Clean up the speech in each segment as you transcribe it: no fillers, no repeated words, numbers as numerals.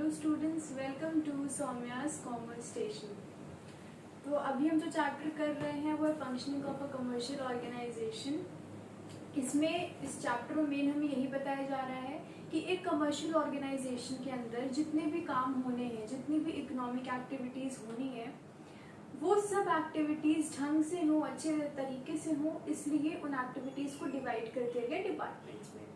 Hello students, welcome to Soumya's commerce station. तो अभी हम जो चैप्टर कर रहे हैं वो है functioning of a commercial organisation. इसमें इस चैप्टर में मेन हमें यही बताया जा रहा है कि एक कमर्शियल ऑर्गेनाइजेशन के अंदर जितने भी काम होने हैं, जितनी भी इकोनॉमिक एक्टिविटीज होनी है, वो सब एक्टिविटीज ढंग से हो, अच्छे तरीके से हो, इसलिए उन एक्टिविटीज को डिवाइड कर दिया गया डिपार्टमेंट्स में।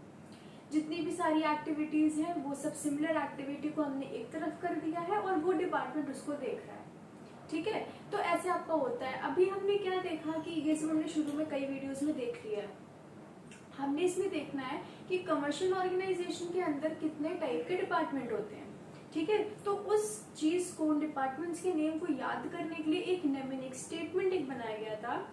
जितनी भी सारी एक्टिविटीज हैं वो सब सिमिलर एक्टिविटी को हमने एक तरफ कर दिया है और वो डिपार्टमेंट उसको देख रहा है। ठीक है, तो ऐसे आपका होता है। अभी हमने क्या देखा कि ये सब हमने शुरू में कई वीडियोस में देख लिया है। हमने इसमें देखना है कि कमर्शियल ऑर्गेनाइजेशन के अंदर कितने टाइप के डिपार्टमेंट होते हैं। ठीक है, तो उस चीज को, उन डिपार्टमेंट्स के नेम को याद करने के लिए एक नेमिंग स्टेटमेंट एक बनाया गया था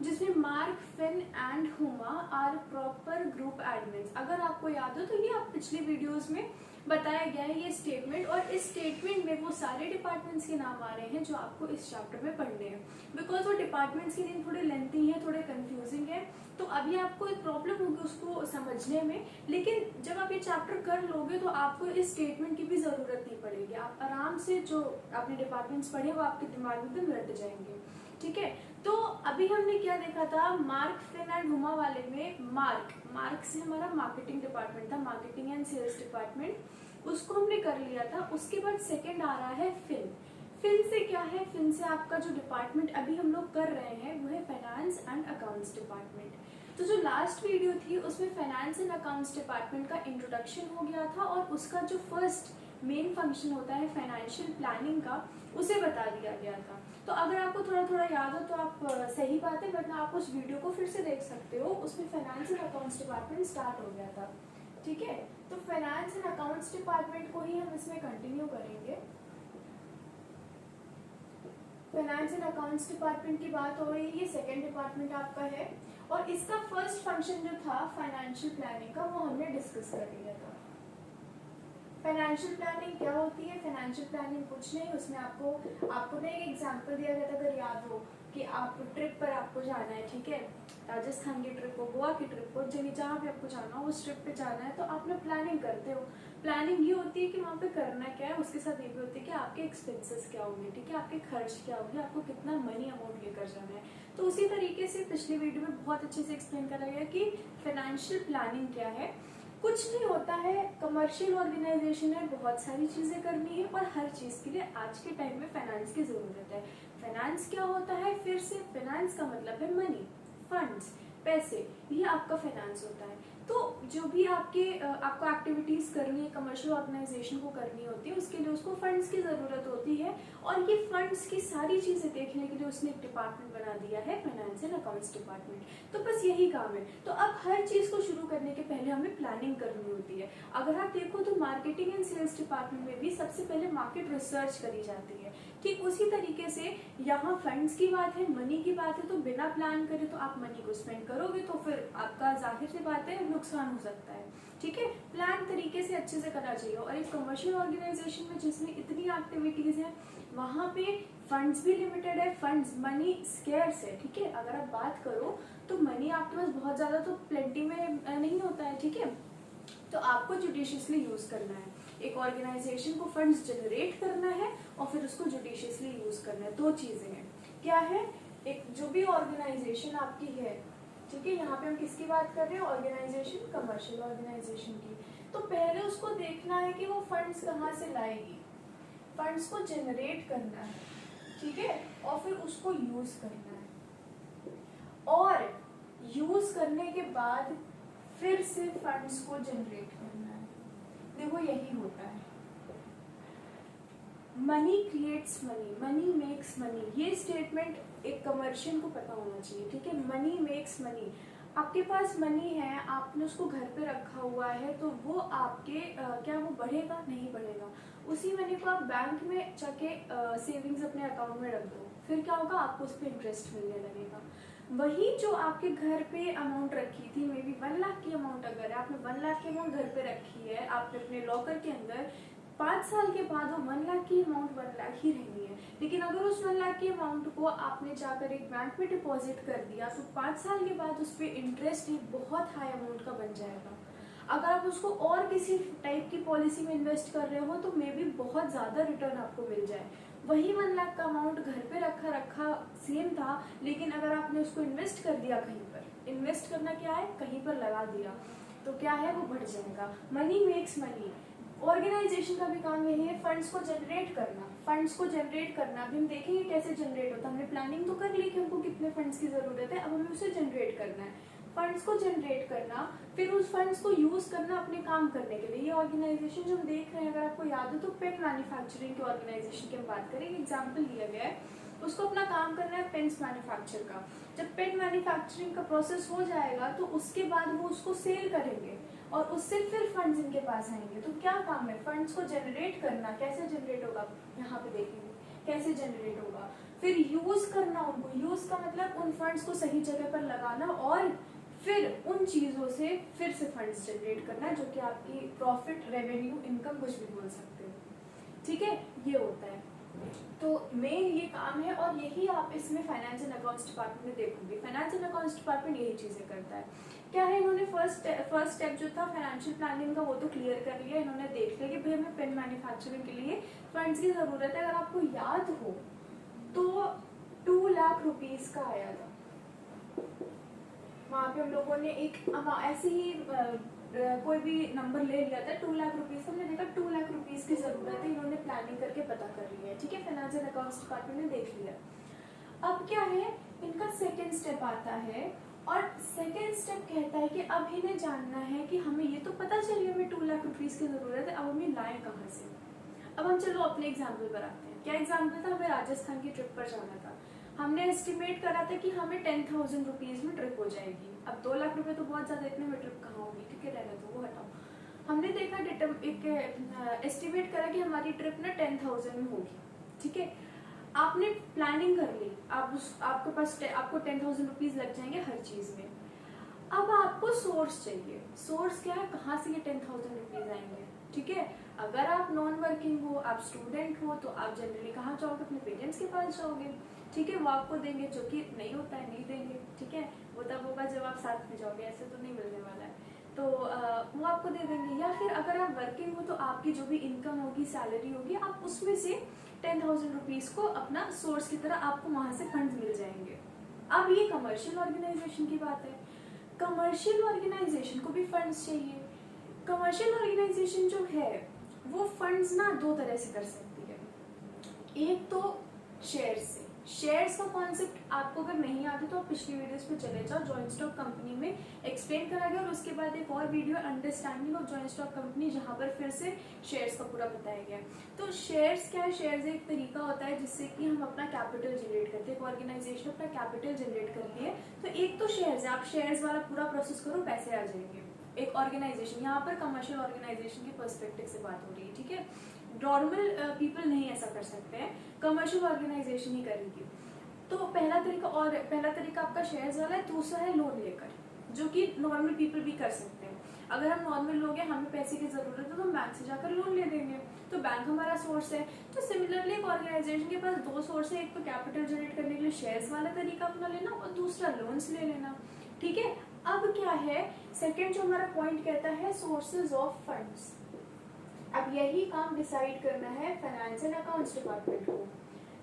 जिसमें Mark, Finn and Huma are proper group admins. अगर आपको याद हो तो ये आप पिछली वीडियोस में बताया गया है ये स्टेटमेंट, और इस स्टेटमेंट में वो सारे डिपार्टमेंट्स के नाम आ रहे हैं जो आपको इस चैप्टर में पढ़ने हैं। बिकॉज वो डिपार्टमेंट्स के नेम थोड़े लेंथी है, थोड़े कंफ्यूजिंग है, तो अभी आपको एक प्रॉब्लम होगी उसको समझने में। लेकिन जब आप ये चैप्टर कर लोगे तो आपको इस स्टेटमेंट की भी जरूरत नहीं पड़ेगी। आप आराम से जो आपने डिपार्टमेंट्स पढ़े वो आपके दिमाग में एकदम रट जाएंगे। ठीक है, तो अभी हमने क्या देखा था, मार्क, फिन एंड हुमा वाले में मार्क से हमारा मार्केटिंग डिपार्टमेंट था, मार्केटिंग एंड सेल्स डिपार्टमेंट, उसको हमने कर लिया था। उसके बाद सेकंड आ रहा है फिन। फिन से क्या है, फिन से आपका जो डिपार्टमेंट अभी हम लोग कर रहे हैं वो है फाइनेंस एंड अकाउंट्स डिपार्टमेंट। तो जो लास्ट वीडियो थी उसमें फाइनेंस एंड अकाउंट्स डिपार्टमेंट का इंट्रोडक्शन हो गया था और उसका जो फर्स्ट मेन फंक्शन होता है फाइनेंशियल प्लानिंग का, उसे बता दिया गया था। तो अगर आपको थोड़ा थोड़ा याद हो तो आप सही बात है, वरना आप उस वीडियो को फिर से देख सकते हो। उसमें finance and accounts department start हो गया था। ठीक है, तो फाइनेंस एंड अकाउंट्स डिपार्टमेंट को ही हम इसमें कंटिन्यू करेंगे। फाइनेंस एंड अकाउंट्स डिपार्टमेंट की बात हो रही है, ये सेकेंड डिपार्टमेंट आपका है और इसका फर्स्ट फंक्शन जो था फाइनेंशियल प्लानिंग का, वो हमने डिस्कस कर लिया था। फाइनेंशियल प्लानिंग क्या होती है? फाइनेंशियल प्लानिंग कुछ नहीं, उसमें आपको ना एक एग्जांपल दिया गया था, अगर याद हो, कि आप ट्रिप पर आपको जाना है। ठीक है, राजस्थान की ट्रिप हो, गोवा की ट्रिप हो, जहाँ पे आपको जाना हो उस ट्रिप पे जाना है, तो आप ना प्लानिंग करते हो। प्लानिंग ये होती है कि वहाँ पे करना क्या है, उसके साथ ये भी होती है कि आपके एक्सपेंसेस क्या होंगे, ठीक है, आपके खर्च क्या होंगे, आपको कितना मनी अमाउंट लेकर जाना है। तो उसी तरीके से पिछली वीडियो में बहुत अच्छे से एक्सप्लेन करा गया कि फाइनेंशियल प्लानिंग क्या है। कुछ नहीं होता है, कमर्शियल ऑर्गेनाइजेशन है, बहुत सारी चीजें करनी है और हर चीज के लिए आज के टाइम में फाइनेंस की जरूरत है। फाइनेंस क्या होता है? फिर से फाइनेंस का मतलब है मनी, फंड्स, पैसे, ये आपका फाइनेंस होता है। तो जो भी आपको एक्टिविटीज करनी है, कमर्शियल ऑर्गेनाइजेशन को करनी होती है, उसके लिए उसको फंड्स की जरूरत होती है और ये फंड्स की सारी चीजें देखने के लिए उसने एक डिपार्टमेंट बना दिया है, फाइनेंस एंड अकाउंट्स डिपार्टमेंट। तो बस यही काम है। तो अब हर चीज को शुरू करने के पहले हमें प्लानिंग करनी होती है। अगर आप देखो तो मार्केटिंग एंड सेल्स डिपार्टमेंट में भी सबसे पहले मार्केट रिसर्च करी जाती है। ठीक उसी तरीके से यहाँ फंड्स की बात है, मनी की बात है, तो बिना प्लान करे तो आप मनी को स्पेंड करोगे तो फिर आपका जाहिर सी बात है नुकसान हो सकता है। ठीक है, प्लान तरीके से अच्छे से करना चाहिए। और एक कमर्शियल ऑर्गेनाइजेशन में जिसमें इतनी एक्टिविटीज है, वहां पे फंड्स भी लिमिटेड है, फंड्स, मनी स्केर्स है। ठीक है, अगर आप बात करो तो मनी आपके पास बहुत ज्यादा तो प्लेंटी में नहीं होता है। ठीक है, तो आपको जुडिशियसली यूज करना है। एक ऑर्गेनाइजेशन को फंड्स जनरेट करना है और फिर उसको जुडिशियसली यूज करना है। दो चीजें हैं। क्या है? एक जो भी ऑर्गेनाइजेशन आपकी है, ठीक है, यहाँ पे हम किसकी बात कर रहे हैं? ऑर्गेनाइजेशन, कमर्शियल ऑर्गेनाइजेशन की। तो पहले उसको देखना है कि वो फंड्स कहाँ से लाएगी, फंड्स को जनरेट करना है, ठीक है, और फिर उसको यूज करना है, और यूज करने के बाद फिर से फंड्स को जनरेट करना है। देखो यही होता है, money creates money, money makes money. ये स्टेटमेंट एक कमर्शियल को पता होना चाहिए। ठीक है, मनी मेक्स मनी। आपके पास मनी है, आपने उसको घर पे रखा हुआ है, तो वो आपके क्या वो बढ़ेगा? नहीं बढ़ेगा। उसी मनी को आप बैंक में जाके सेविंग्स अपने अकाउंट में रख दो, फिर क्या होगा? आपको उस पर इंटरेस्ट मिलने लगेगा। वही जो आपके घर पे अमाउंट रखी थी, मे बी 1 लाख की अमाउंट अगर है, आपने 1 लाख की अमाउंट घर पे रखी है, आपने अपने लॉकर के अंदर, 5 साल के बाद वो 1 लाख की अमाउंट 1 लाख ही रहनी है। लेकिन अगर उस 1 लाख की अमाउंट को आपने जाकर एक बैंक में डिपॉजिट कर दिया तो 5 साल के बाद उस पर इंटरेस्ट एक बहुत हाई अमाउंट का बन जाएगा। अगर आप उसको और किसी टाइप की पॉलिसी में इन्वेस्ट कर रहे हो तो मे बी बहुत ज़्यादा रिटर्न आपको मिल जाए। वही 1 लाख का अमाउंट घर पे रखा सेम था, लेकिन अगर आपने उसको इन्वेस्ट कर दिया कहीं पर, इन्वेस्ट करना क्या है, कहीं पर लगा दिया, तो क्या है, वो बढ़ जाएगा। Money makes money. ऑर्गेनाइजेशन का भी काम यही है, फंड्स को जनरेट करना। फंड्स को जनरेट करना भी हम देखेंगे कैसे जनरेट होता है। हमने प्लानिंग तो कर ली कि हमको कितने फंड्स की जरूरत है, अब हमें उसे जनरेट करना है। फंड्स को जनरेट करना, फिर उस फंड्स को यूज करना अपने काम करने के लिए। ये ऑर्गेनाइजेशन जो हम देख रहे हैं, अगर आपको याद हो तो पेन मैन्युफैक्चरिंग की ऑर्गेनाइजेशन की हम बात करें, एग्जाम्पल लिया गया है, उसको अपना काम करना है पेन्स मैन्युफैक्चर का। जब पेन मैन्युफैक्चरिंग का प्रोसेस हो जाएगा तो उसके बाद वो उसको सेल करेंगे और उससे फिर फंड्स इनके पास आएंगे। तो क्या काम है, फंड्स को जनरेट करना। कैसे जनरेट होगा, यहाँ पे देखेंगे कैसे जनरेट होगा। फिर यूज करना उनको, यूज का मतलब उन फंड्स को सही जगह पर लगाना और फिर उन चीजों से फिर से फंड्स जनरेट करना, जो कि आपकी प्रॉफिट, रेवेन्यू, इनकम कुछ भी बोल सकते हो। ठीक है, ये होता है। तो मेन ये काम है और यही आप इसमें फाइनेंस एंड अकाउंट्स डिपार्टमेंट में देखोगे। फाइनेंस एंड अकाउंट्स डिपार्टमेंट यही चीजें करता है। क्या है, इन्होंने फर्स्ट स्टेप जो था फाइनेंशियल प्लानिंग का वो तो क्लियर कर लिया। इन्होंने देख लिया कि भाई हमें पेन मैन्युफैक्चरिंग के लिए फंड्स की जरूरत है। अगर आपको याद हो तो 2 लाख रुपीज का आया था, वहाँ पे हम लोगों ने एक ऐसे ही कोई भी नंबर ले लिया था 2 लाख रुपीज। हमने देखा 2 लाख रुपीज की जरूरत है, इन्होंने प्लानिंग करके पता कर लिया है। ठीक है, फाइनेंस एंड अकाउंट्स डिपार्टमेंट ने देख लिया। अब क्या है, इनका सेकेंड स्टेप आता है और सेकेंड स्टेप कहता है कि अब इन्हें जानना है कि हमें ये तो पता चल गया हमें 2 लाख रुपीज की जरूरत है, अब हमें लाएं कहाँ से। अब हम चलो अपने एग्जाम्पल पर आते हैं। क्या एग्जाम्पल था, हमें राजस्थान की ट्रिप पर जाना था। हमने एस्टिमेट करा था कि हमें 10,000 रुपीज में ट्रिप हो जाएगी। अब 2 लाख रुपए तो बहुत ज्यादा, इतने में ट्रिप कहाँ होगी, ठीक है, रहने दो, वो हटाओ। हमने देखा एक एस्टिमेट करा कि हमारी ट्रिप ना 10,000 में होगी। ठीक है, आपने प्लानिंग कर ली, आपके पास आपको 10,000 रुपीज लग जाएंगे हर चीज में। अब आपको सोर्स चाहिए। सोर्स क्या है, कहाँ से ये 10,000 रुपीज आएंगे। ठीक है, अगर आप नॉन वर्किंग हो, आप स्टूडेंट हो, तो आप जनरली कहाँ जाओगे, अपने पेरेंट्स के पास जाओगे। ठीक है, वो आपको देंगे, जो कि नहीं होता है, नहीं देंगे। ठीक है, वो तब होगा जब आप साथ में जाओगे, ऐसे तो नहीं मिलने वाला है। तो वो आपको दे देंगे। या फिर अगर आप वर्किंग हो तो आपकी जो भी इनकम होगी, सैलरी होगी, आप उसमें से 10,000 रुपीज को अपना सोर्स की तरह आपको वहां से फंड्स मिल जाएंगे। अब ये कमर्शियल ऑर्गेनाइजेशन की बात है। कमर्शियल ऑर्गेनाइजेशन को भी फंड्स चाहिए। कमर्शियल ऑर्गेनाइजेशन जो है वो फंड्स ना 2 तरह से कर सकती है। एक तो शेयर से। शेयर्स का कॉन्सेप्ट आपको अगर नहीं आते तो आप पिछली वीडियोस पे चले जाओ, जॉइंट स्टॉक कंपनी में एक्सप्लेन करा गया। और उसके बाद एक और video understanding of joint stock company, जहां पर फिर से शेयर्स का पूरा बताया गया। तो शेयर्स क्या है, शेयर्स एक तरीका होता है जिससे कि हम अपना कैपिटल जनरेट करते हैं। एक ऑर्गेनाइजेशन अपना कैपिटल जनरेट करती है, तो एक तो शेयर्स है, आप शेयर्स वाला पूरा प्रोसेस करो, पैसे आ जाएंगे। एक ऑर्गेनाइजेशन, यहाँ पर कमर्शियल ऑर्गेनाइजेशन की पर्सपेक्टिव से बात हो रही है। ठीक है, नॉर्मल पीपल नहीं ऐसा कर सकते हैं, कमर्शियल ऑर्गेनाइजेशन ही करेगी। तो पहला तरीका आपका शेयर्स वाला है। दूसरा है लोन लेकर, जो कि नॉर्मल पीपल भी कर सकते हैं। अगर हम नॉर्मल लोग हैं, हमें पैसे की जरूरत है, तो हम बैंक से जाकर लोन ले देंगे, तो बैंक हमारा सोर्स है। तो सिमिलरली एक ऑर्गेनाइजेशन के पास 2 सोर्स है, एक तो कैपिटल जनरेट करने के लिए शेयर्स वाला तरीका अपना लेना और दूसरा लोन्स ले लेना। ठीक है, अब क्या है, सेकेंड जो हमारा पॉइंट कहता है सोर्सेज ऑफ फंड्स। अब यही काम डिसाइड करना है फाइनेंस एंड अकाउंट्स डिपार्टमेंट को।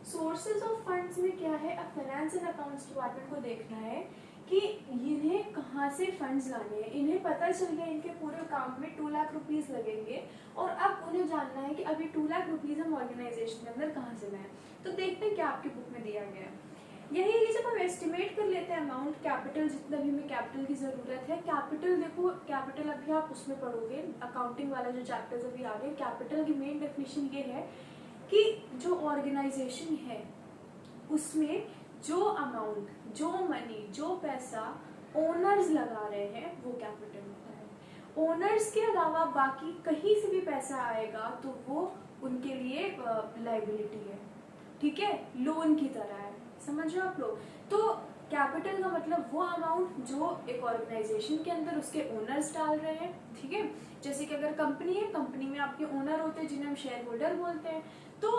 सोर्सेज ऑफ फंड्स में क्या है, अब फाइनेंस एंड अकाउंट्स डिपार्टमेंट को देखना है कि इन्हें कहाँ से फंड्स लाने हैं। इन्हें पता चल गया इनके पूरे काम में 2 लाख रुपीज लगेंगे और अब उन्हें जानना है कि अभी 2 लाख रुपीज हम ऑर्गेनाइजेशन के अंदर कहाँ से लाएं। तो देखते हैं क्या आपकी बुक में दिया गया है। यही है कि जब हम एस्टिमेट कर लेते हैं अमाउंट, कैपिटल जितना भी हमें कैपिटल की जरूरत है। कैपिटल देखो, कैपिटल अभी आप उसमें पढ़ोगे, अकाउंटिंग वाला जो चैप्टर्स अभी आ गए। कैपिटल की मेन डेफिनेशन ये है कि जो ऑर्गेनाइजेशन है उसमें जो अमाउंट, जो मनी, जो पैसा ओनर्स लगा रहे हैं वो कैपिटल होता है। ओनर्स के अलावा बाकी कहीं से भी पैसा आएगा तो वो उनके लिए लायबिलिटी है। ठीक है, लोन की तरह है, समझ रहे हो आप लोग। तो कैपिटल का मतलब वो अमाउंट जो एक ऑर्गेनाइजेशन के अंदर उसके ओनर्स डाल रहे हैं। ठीक है, जैसे कि अगर कंपनी है, कंपनी में आपके ओनर होते हैं जिन्हें हम शेयर होल्डर बोलते हैं। तो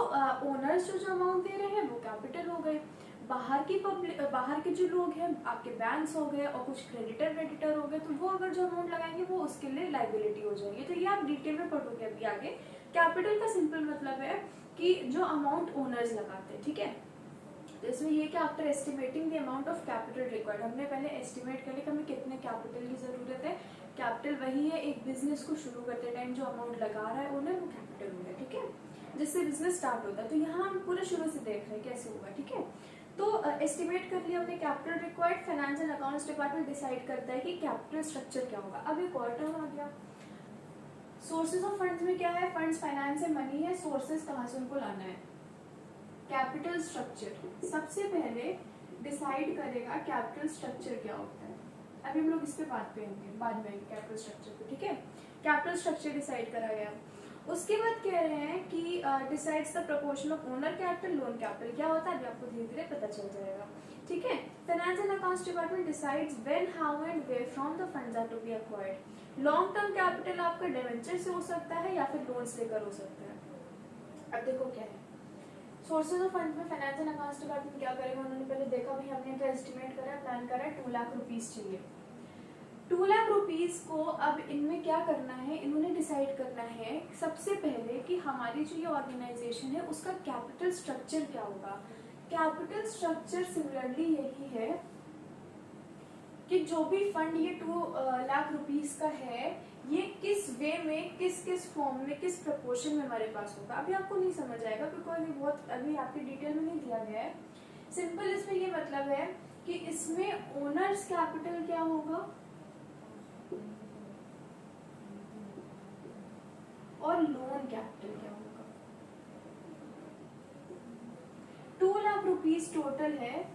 ओनर्स जो अमाउंट दे रहे हैं वो कैपिटल हो गए, बाहर के जो लोग हैं आपके बैंक्स हो गए और कुछ क्रेडिटर हो गए, तो वो अगर जो अमाउंट लगाएंगे वो उसके लिए लाइबिलिटी हो जाएगी। तो ये आप डिटेल में पढ़ोगे अभी आगे। कैपिटल का सिंपल मतलब है कि जो अमाउंट ओनर्स लगाते हैं, ठीक है। तो इसमें ये कि after estimating the amount of capital required, हमने पहले एस्टिमेट कर लिया कि हमें कितने कैपिटल की जरूरत है। कैपिटल वही है एक बिजनेस को शुरू करते टाइम जो अमाउंट लगा रहा है ओनर, वो कैपिटल हो गया, ठीक है, जिससे बिजनेस स्टार्ट होता है। तो यहाँ हम पूरा शुरू से देख रहे हैं कैसे होगा, ठीक है। तो एस्टिमेट कर लिया हमने capital required, finance and accounts department decide करता है कि कैपिटल स्ट्रक्चर क्या होगा। अब एक और टर्म आ गया, सोर्सेज ऑफ फंड्स में क्या है, फंड्स फाइनेंस से मनी है, सोर्सेज कहाँ से उनको लाना है। कैपिटल स्ट्रक्चर सबसे पहले डिसाइड करेगा कैपिटल स्ट्रक्चर क्या होता है। अभी हम लोग इस पे बात करेंगे बाद में कैपिटल स्ट्रक्चर पे, ठीक है। कैपिटल स्ट्रक्चर डिसाइड करा गया, उसके बाद कह रहे हैं कि decides the proportion of owner capital loan capital. क्या होता है अभी आपको धीरे धीरे पता चल जाएगा, ठीक है। Finance and accounts department decides when how and where from the funds are to be acquired. Long term capital आपका डिवेंचर से हो सकता है या फिर लोन्स लेकर हो सकता है। अब देखो क्या है सोर्सेज ऑफ फंड में फाइनेंस एंड अकाउंट्स डिपार्टमेंट क्या करेगा, उन्होंने पहले देखा भाई हमने तो एस्टिमेट करा, प्लान करा 2 लाख रुपीस चाहिए। 2 लाख रुपीस को अब इनमें क्या करना है, इन्होंने डिसाइड करना है सबसे पहले कि हमारी जो ये ऑर्गेनाइजेशन है उसका कैपिटल स्ट्रक्चर क्या होगा। कैपिटल स्ट्रक्चर सिमिलरली यही है कि जो भी फंड ये 2 लाख रुपीस का है ये किस वे में, किस फॉर्म में, किस प्रपोर्शन में हमारे पास होगा। अभी आपको नहीं समझ आएगा बिकॉज ये बहुत अभी आपके डिटेल में नहीं दिया गया है। सिंपल इसमें ये मतलब है कि इसमें ओनर्स कैपिटल क्या होगा और लोन कैपिटल क्या होगा। 2 लाख रुपीस टोटल है,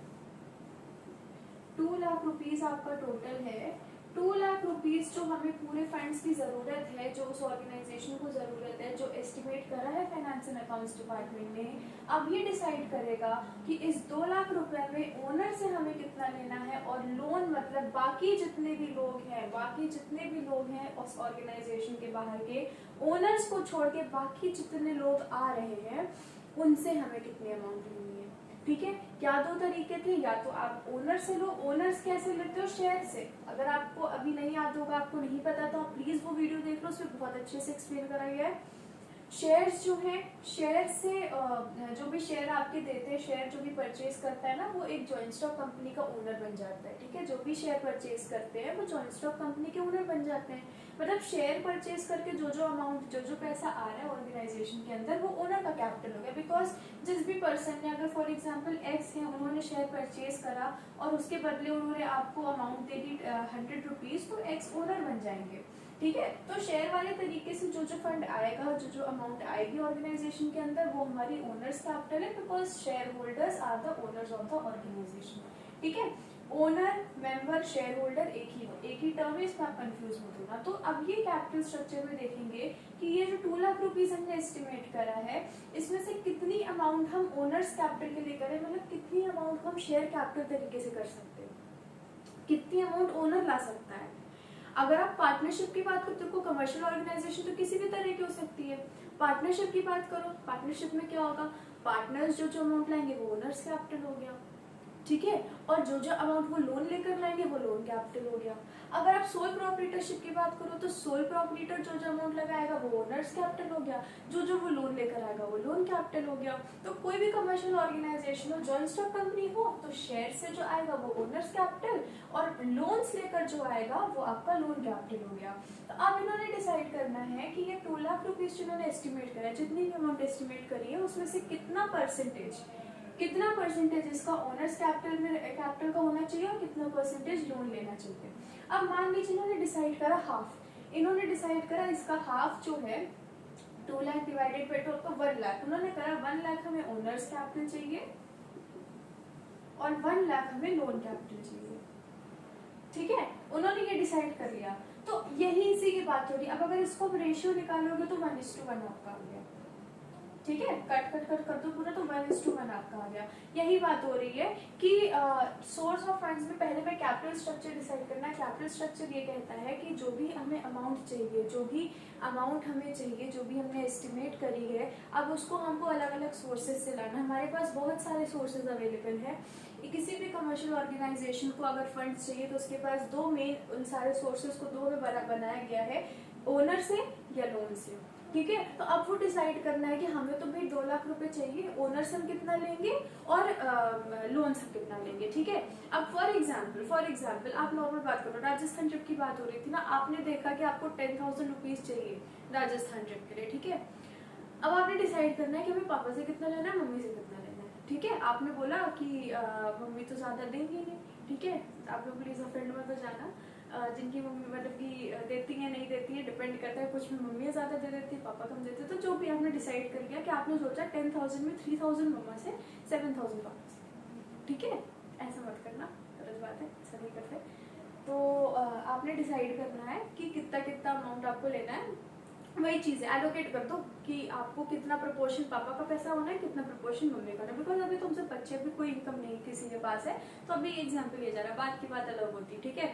2 लाख रुपीस आपका टोटल है। 2 लाख रुपीस जो हमें पूरे फंड्स की जरूरत है, जो उस ऑर्गेनाइजेशन को जरूरत है, जो एस्टिमेट करा है फाइनेंस एंड अकाउंट्स डिपार्टमेंट ने, अब ये डिसाइड करेगा कि इस 2 लाख रुपए में ओनर से हमें कितना लेना है और लोन मतलब बाकी जितने भी लोग हैं उस ऑर्गेनाइजेशन के बाहर के ओनर्स को छोड़ के बाकी जितने लोग आ रहे हैं उनसे हमें कितनी अमाउंट लेनी है, ठीक है। क्या 2 तरीके थे, या तो आप ओनर से लो, ओनर्स कैसे लेते हो, शेयर से। अगर आपको अभी नहीं याद होगा, आपको नहीं पता तो आप प्लीज वो वीडियो देख लो, उसमें बहुत अच्छे से एक्सप्लेन करा गया है। शेयर्स जो है, शेयर से जो भी शेयर आपके देते हैं, शेयर जो भी परचेज करता है ना वो एक जॉइंट स्टॉक कंपनी का ओनर बन जाता है, ठीक है। जो भी शेयर परचेज करते हैं वो जॉइंट स्टॉक कंपनी के ओनर बन जाते हैं। मतलब शेयर परचेज करके जो अमाउंट, जो पैसा आ रहा है ऑर्गेनाइजेशन के अंदर वो ओनर का कैपिटल हो गया। बिकॉज जिस भी पर्सन ने, अगर फॉर एग्जाम्पल एक्स है, उन्होंने शेयर परचेज करा और उसके बदले उन्होंने आपको अमाउंट दे दी 100 रुपीज, तो एक्स ओनर बन जाएंगे, ठीक है। तो शेयर वाले तरीके से जो फंड आएगा, जो अमाउंट आएगी ऑर्गेनाइजेशन के अंदर वो हमारी ओनर्स कैपिटल है, because shareholders are the owners of the organisation, ठीक है। ओनर, मेंबर, शेयर होल्डर एक ही टर्म है, इसमें आप कंफ्यूज मत होना। तो अब ये कैपिटल स्ट्रक्चर में देखेंगे कि ये जो 2 लाख रुपीज हमने एस्टिमेट करा है इसमें से कितनी अमाउंट हम ओनर्स कैपिटल के लिए करें, मतलब कितनी अमाउंट हम शेयर कैपिटल तरीके से कर सकते हैं, कितनी अमाउंट ओनर ला सकता है। अगर आप पार्टनरशिप की बात करते हो, कमर्शियल ऑर्गेनाइजेशन तो किसी भी तरह की हो सकती है। पार्टनरशिप की बात करो, पार्टनरशिप में क्या होगा, पार्टनर्स जो अमाउंट लाएंगे वो ओनर्स कैपिटल हो गया, ठीक है। और जो अमाउंट वो लोन लेकर लाएंगे वो लोन कैपिटल हो गया। अगर आप सोल प्रोप्राइटरशिप की बात करो तो सोल प्रोप्राइटर जो अमाउंट लगाएगा वो ओनर्स कैपिटल हो गया, जो वो लोन लेकर आएगा वो लोन कैपिटल हो गया। तो कोई भी कमर्शियल ऑर्गेनाइजेशन हो, जॉइंट स्टॉक कंपनी हो, तो शेयर से जो आएगा वो ओनर्स कैपिटल और लोन्स लेकर जो आएगा वो आपका लोन कैपिटल हो गया। तो अब इन्होंने डिसाइड करना है कि ये 2 लाख रुपीज जिन्होंने एस्टिमेट करा है, जितनी भी अमाउंट एस्टिमेट करी है उसमें से कितना परसेंटेज इसका ओनर्स कैपिटल का होना चाहिए और कितना परसेंटेज लोन लेना चाहिए। अब मान लीजिए इन्होंने डिसाइड करा हाफ, इन्होंने डिसाइड करा इसका हाफ जो है 2 lakh divided by total 1 lakh, उन्होंने करा 1 लाख हमें ओनर्स कैपिटल चाहिए और 1 लाख हमें लोन कैपिटल चाहिए, ठीक है। उन्होंने ये डिसाइड कर लिया, तो यही इसी की बात हो रही है। अब अगर इसको रेशियो निकालोगे तो 1:1 आपका हो गया, ठीक है, कट कट कट कर दो पूरा तो 1:1 आपका आ गया। यही बात हो रही है कि सोर्स ऑफ फंड्स में पहले मैं कैपिटल स्ट्रक्चर डिसाइड करना है। कैपिटल स्ट्रक्चर ये कहता है कि जो भी हमें अमाउंट चाहिए, जो भी अमाउंट हमें चाहिए, जो भी हमने एस्टिमेट करी है, अब उसको हमको अलग अलग सोर्सेज से लाना है। हमारे पास बहुत सारे सोर्सेज अवेलेबल है। किसी भी कमर्शियल ऑर्गेनाइजेशन को अगर फंड्स चाहिए तो उसके पास दो मेन, उन सारे सोर्सेज को दो में बनाया गया है, ओनर से या लोन से। ठीक है, तो अब वो डिसाइड करना है कि हमें तो भाई 2 लाख रुपए चाहिए, ओनर से हम कितना लेंगे और लोन से कितना लेंगे। ठीक है, अब फॉर एग्जाम्पल आप नॉर्मल बात करो, राजस्थान ट्रिप की बात हो रही थी ना, आपने देखा कि आपको 10,000 रुपीज चाहिए राजस्थान ट्रिप के लिए। ठीक है, अब आपने डिसाइड करना है कि हमें पापा से कितना लेना है, मम्मी से कितना लेना है। ठीक है, आपने बोला कि मम्मी तो ज्यादा देंगी नहीं। ठीक है, आप लोग प्लीज फ्रेंड में तो जाना, जिनकी मम्मी मतलब कि देती है नहीं देती है डिपेंड करता है, कुछ में मम्मी ज्यादा दे देती है, पापा कम देते हैं। तो जो भी आपने डिसाइड कर लिया कि आपने सोचा 10,000 में 3,000 मम्मा से, 7,000 पापा से। ठीक है, ऐसा मत करना, गलत बात है, ऐसा नहीं करते। तो आपने डिसाइड करना है कि कितना कितना अमाउंट आपको लेना है। वही चीज है, एलोकेट कर दो कि आपको कितना प्रोपोर्शन पापा का पैसा होना है, कितना प्रोपोर्शन मम्मी का। बिकॉज अभी तुमसे बच्चे भी कोई इनकम नहीं किसी के पास है, तो अभी एग्जाम्पल लिया जा रहा है, बात की बात अलग होती है। ठीक है,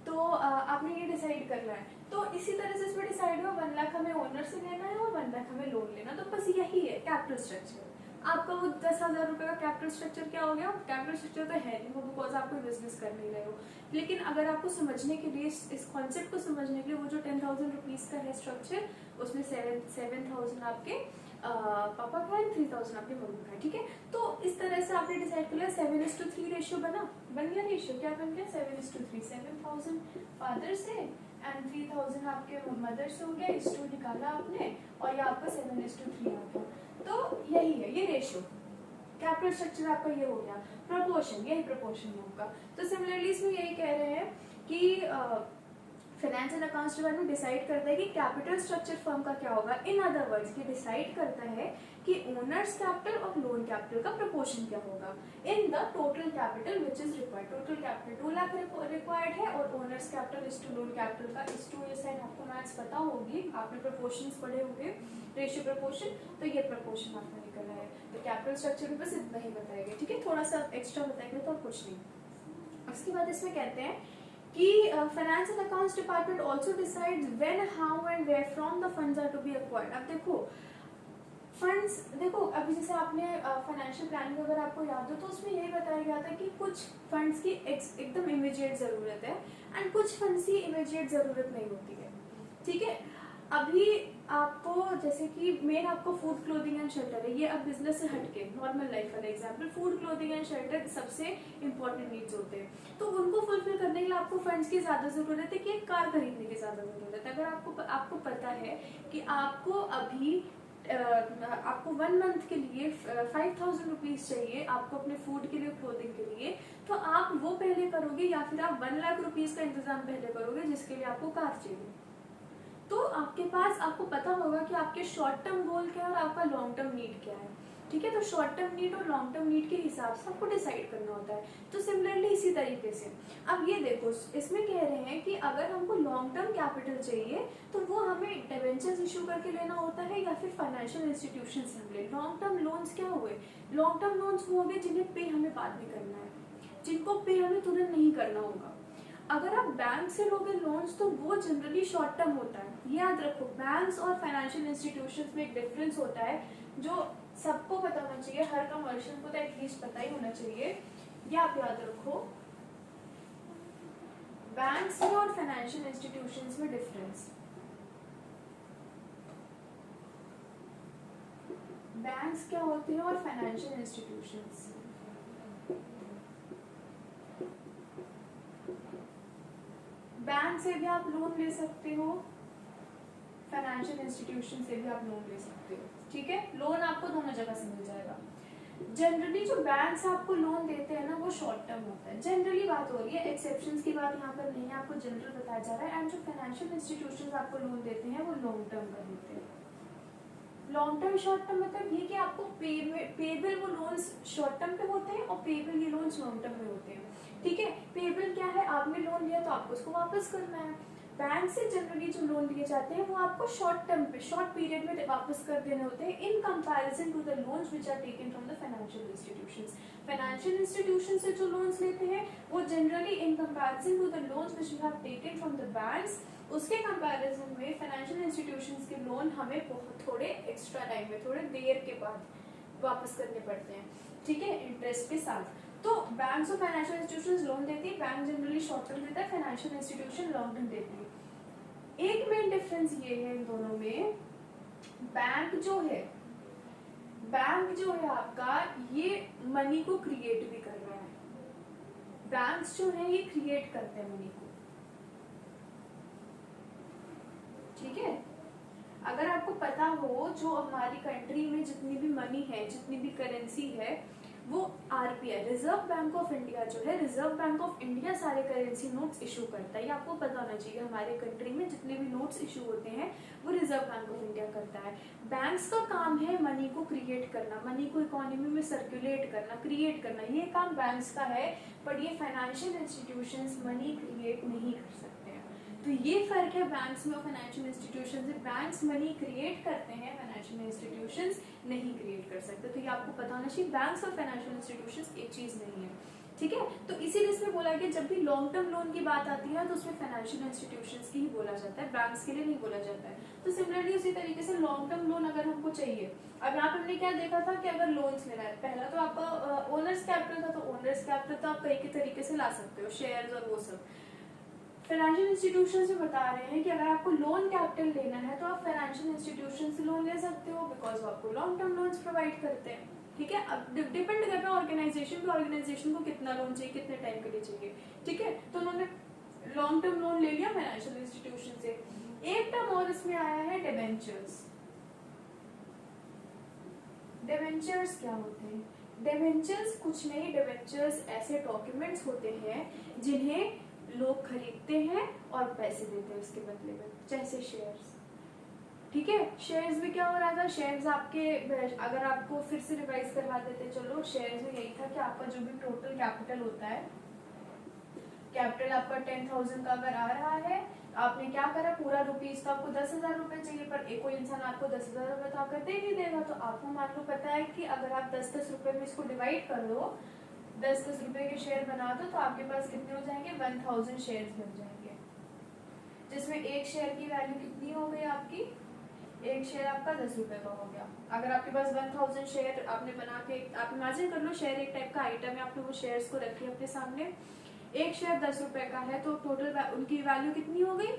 तो आपने ये डिसाइड करना है। तो इसी तरह से इसमें डिसाइड हुआ 1 लाख हमें ओनर से लेना है और 1 लाख हमें लोन लेना। तो बस यही है कैपिटल स्ट्रक्चर। आपका वो 10,000 रुपए का कैपिटल स्ट्रक्चर क्या हो गया? कैपिटल स्ट्रक्चर तो है नहीं वो, बिकॉज आप कोई बिजनेस कर नहीं रहे हो। लेकिन अगर आपको समझने के लिए, इस कॉन्सेप्ट को समझने के लिए, वो जो 10,000 रुपीज का है स्ट्रक्चर, उसमें 7,000 आपके पापा का है, 3,000 आपके मम्मी का है। ठीक है, तो इस तरह से आपने डिसाइड कर लिया। 7:3 रेशियो बन गया रेशियो, क्या बन गया? 7:3, 7,000 फादर से एंड 3,000 आपके मदर से हो गया। इस टू निकाला आपने और ये आपका 7:3 आ गया। तो यही है ये रेशियो, कैपिटल स्ट्रक्चर आपका ये हो गया। प्रोपोर्शन, यही प्रोपोर्शन है आपका। तो सिमिलरली इसमें यही कह रहे हैं कि finance and accounts department decide करता है कि कैपिटल स्ट्रक्चर फर्म का क्या होगा। इन अदर वर्ड्स ये डिसाइड करता है कि ओनर्स कैपिटल और लोन कैपिटल का प्रोपोर्शन क्या होगा in the total capital which is required. Total capital 2 lakh required है और owners capital is two loan capital का इज टू। ये साइड आपको मैथ्स पता होगी, आपने प्रोपोर्शंस पढ़े होंगे, रेशियो प्रोपोर्शन, तो ये प्रोपोर्शन आपका निकल रहा है। तो कैपिटल स्ट्रक्चर में बस इतना ही बताएगा। ठीक है, थोड़ा सा एक्स्ट्रा बताएंगे तो कुछ नहीं। उसके बाद इसमें कहते हैं कि finance and accounts department also decides when, how and where from the funds are to be acquired. अब देखो फंड्स, देखो अभी जैसे आपने फाइनेंशियल प्लानिंग अगर आपको याद हो तो उसमें यही बताया गया था कि कुछ फंड्स की एकदम इमीडिएट जरूरत है एंड कुछ फंड्स की इमीडिएट जरूरत नहीं होती है। ठीक है, अभी आपको जैसे कि मेन आपको फूड क्लोथिंग एंड शेल्टर है, ये अब बिजनेस से हटके नॉर्मल लाइफ वाला example, food clothing and shelter सबसे इंपॉर्टेंट नीड्स होते हैं। तो उनको फुलफिल करने के लिए आपको फंड्स की ज्यादा जरूरत है कि एक कार खरीदने की ज्यादा जरूरत है। अगर आपको पता है कि आपको अभी आपको 1 मंथ के लिए 5,000 रुपीज चाहिए आपको अपने फूड के लिए, क्लोथिंग के लिए, तो आप वो पहले करोगे या फिर आप 1 लाख रुपीज का इंतजाम पहले करोगे जिसके लिए आपको कार चाहिए। तो आपके पास, आपको पता होगा कि आपके शॉर्ट टर्म गोल क्या है और आपका लॉन्ग टर्म नीड क्या है। ठीक है, तो शॉर्ट टर्म नीड और लॉन्ग टर्म नीड के हिसाब से आपको डिसाइड करना होता है। तो सिमिलरली इसी तरीके से अब ये देखो, इसमें कह रहे हैं कि अगर हमको लॉन्ग टर्म कैपिटल चाहिए तो वो हमें डिबेंचर्स इशू करके लेना होता है या फिर फाइनेंशियल इंस्टीट्यूशन से हम ले। लॉन्ग टर्म लोन्स क्या हुए? लॉन्ग टर्म लोन्स वो हो गए जिन्हें पे हमें बाद में करना है, जिनको पे हमें तुरंत नहीं करना होगा। अगर आप बैंक से लोगे लोन्स तो वो जनरली शॉर्ट टर्म होता है। याद रखो, बैंक्स और फाइनेंशियल इंस्टीट्यूशंस में एक डिफरेंस होता है जो सबको पता होना चाहिए, हर कमर्शियल को तो एटलीस्ट पता ही होना चाहिए। ये आप याद रखो, बैंक्स में और फाइनेंशियल इंस्टीट्यूशंस में डिफरेंस। बैंक्स क्या होती है और फाइनेंशियल इंस्टीट्यूशंस। बैंक से भी आप लोन ले सकते हो, फाइनेंशियल इंस्टीट्यूशन से भी आप लोन ले सकते हो। ठीक है, लोन आपको दोनों जगह से मिल जाएगा। जनरली जो बैंक्स आपको लोन देते हैं ना वो शॉर्ट टर्म होता है, जनरली बात हो रही है, एक्सेप्शंस की बात यहाँ पर नहीं है, आपको जनरल बताया जा रहा है। एंड जो फाइनेंशियल इंस्टीट्यूशंस आपको लोन देते हैं वो लॉन्ग टर्म का देते हैं। लॉन्ग टर्म शॉर्ट टर्म मतलब ये कि आपको पेबल वो लोन्स शॉर्ट टर्म पे होते हैं और पेबल ये लोन्स लॉन्ग टर्म पे होते हैं। ठीक है, पेबल क्या है? आपने लोन लिया तो आपको उसको वापस करना है। बैंक से जनरली जो लोन लिए जाते हैं वो आपको शॉर्ट टर्म पे, शॉर्ट पीरियड में वापस कर देने होते हैं in comparison to the loans which are taken from the financial institutions. Financial institution से जो लोन्स लेते हैं वो generally in comparison to the loans which you have taken from the banks, उसके कंपैरिजन में फाइनेंशियल इंस्टीट्यूशंस के loan हमें बहुत थोड़े एक्स्ट्रा टाइम में, थोड़े देर के बाद वापस करने पड़ते हैं, ठीक है, इंटरेस्ट के साथ। तो बैंक्स और फाइनेंशियल इंस्टीट्यूशंस लोन देती है, बैंक जनरली शॉर्ट टर्म देता है, फाइनेंशियल इंस्टीट्यूशन लॉन्ग टर्म देती है। एक मेन डिफरेंस ये है इन दोनों में, बैंक जो है आपका ये मनी को क्रिएट भी कर रहा है। बैंक्स जो है ये क्रिएट करते हैं मनी को, ठीक है। अगर आपको पता हो जो हमारी कंट्री में जितनी भी मनी है, जितनी भी करेंसी है, वो RBI, reserve bank of India जो है, रिजर्व बैंक ऑफ इंडिया सारे करेंसी नोट्स इशू करता है। ये आपको पता होना चाहिए, हमारे कंट्री में जितने भी नोट्स इशू होते हैं वो रिजर्व बैंक ऑफ इंडिया करता है। बैंक्स का काम है मनी को क्रिएट करना, मनी को इकोनॉमी में सर्कुलेट करना, क्रिएट करना, ये काम बैंक्स का है। बट ये फाइनेंशियल इंस्टीट्यूशंस मनी क्रिएट नहीं कर सकते। तो ये फर्क है बैंक्स में और फाइनेंशियल इंस्टीट्यूशन से। बैंक्स मनी क्रिएट करते हैं, फाइनेंशियल इंस्टीट्यूशंस नहीं क्रिएट कर सकते। तो ये आपको पता होना चाहिए, बैंक्स और फाइनेंशियल इंस्टीट्यूशंस एक चीज नहीं है, ठीक है। तो इसीलिए इसमें बोला गया जब भी लॉन्ग टर्म लोन की बात आती है तो उसमें फाइनेंशियल इंस्टीट्यूशंस की ही बोला जाता है, बैंक्स के लिए नहीं बोला जाता है। तो सिमिलरली उसी तरीके से लॉन्ग टर्म लोन अगर हमको चाहिए, अब यहाँ पे हमने क्या देखा था कि अगर लोन्स लेना है, पहला तो आपका ओनर्स कैपिटल था, तो ओनर्स कैपिटल तो आप कई के तरीके से ला सकते हो, शेयर्स और वो सब। फाइनेंशियल इंस्टीट्यूशन से बता रहे हैं कि अगर आपको लोन कैपिटल लेना है तो आप फाइनेंशियल इंस्टीट्यूशन से लोन ले सकते हो, बिकॉज वो आपको लॉन्ग टर्म लोन्स प्रोवाइड करते हैं, ठीक है। अब डिपेंड करता है ऑर्गेनाइजेशन पे, ऑर्गेनाइजेशन को कितना लोन चाहिए, कितने टाइम के लिए चाहिए, ठीक है। तो उन्होंने लॉन्ग टर्म लोन ले लिया फाइनेंशियल इंस्टीट्यूशन से। एक टर्म और इसमें आया है डिबेंचर्स। डिबेंचर्स क्या होते हैं? डिबेंचर्स कुछ नहीं, डिबेंचर्स ऐसे डॉक्यूमेंट्स होते हैं जिन्हें लोग खरीदते हैं और पैसे देते हैं उसके बदले में, जैसे शेयर्स, ठीक है। शेयर्स में क्या हो रहा था, शेयर्स आपके, अगर आपको फिर से रिवाइज करवा देते, चलो, शेयर्स में यही था कि आपका जो भी टोटल कैपिटल होता है, कैपिटल आपका 10,000 का अगर आ रहा है, आपने क्या करा, पूरा रुपीज तो आपको 10,000 रुपए चाहिए, पर एक कोई इंसान आपको 10,000 रुपए तो आकर दे नहीं देगा। तो आपको मान लो पता है कि अगर आप 10-10 रुपए में इसको डिवाइड कर दो, 10-10 रुपए के शेयर बना दो, तो आपके पास कितने हो जाएंगे, 1000 शेयर्स बन जाएंगे, जिसमें एक शेयर की वैल्यू कितनी हो गई आपकी, एक शेयर आपका 10 रुपए का हो गया। अगर आपके पास 1000 शेयर आपने बना के, आप इमेजिन कर लो शेयर एक टाइप का आइटम है, आपने वो शेयर्स को रख लिया अपने सामने, एक शेयर 10 रुपए का है, तो टोटल उनकी वैल्यू कितनी हो गई,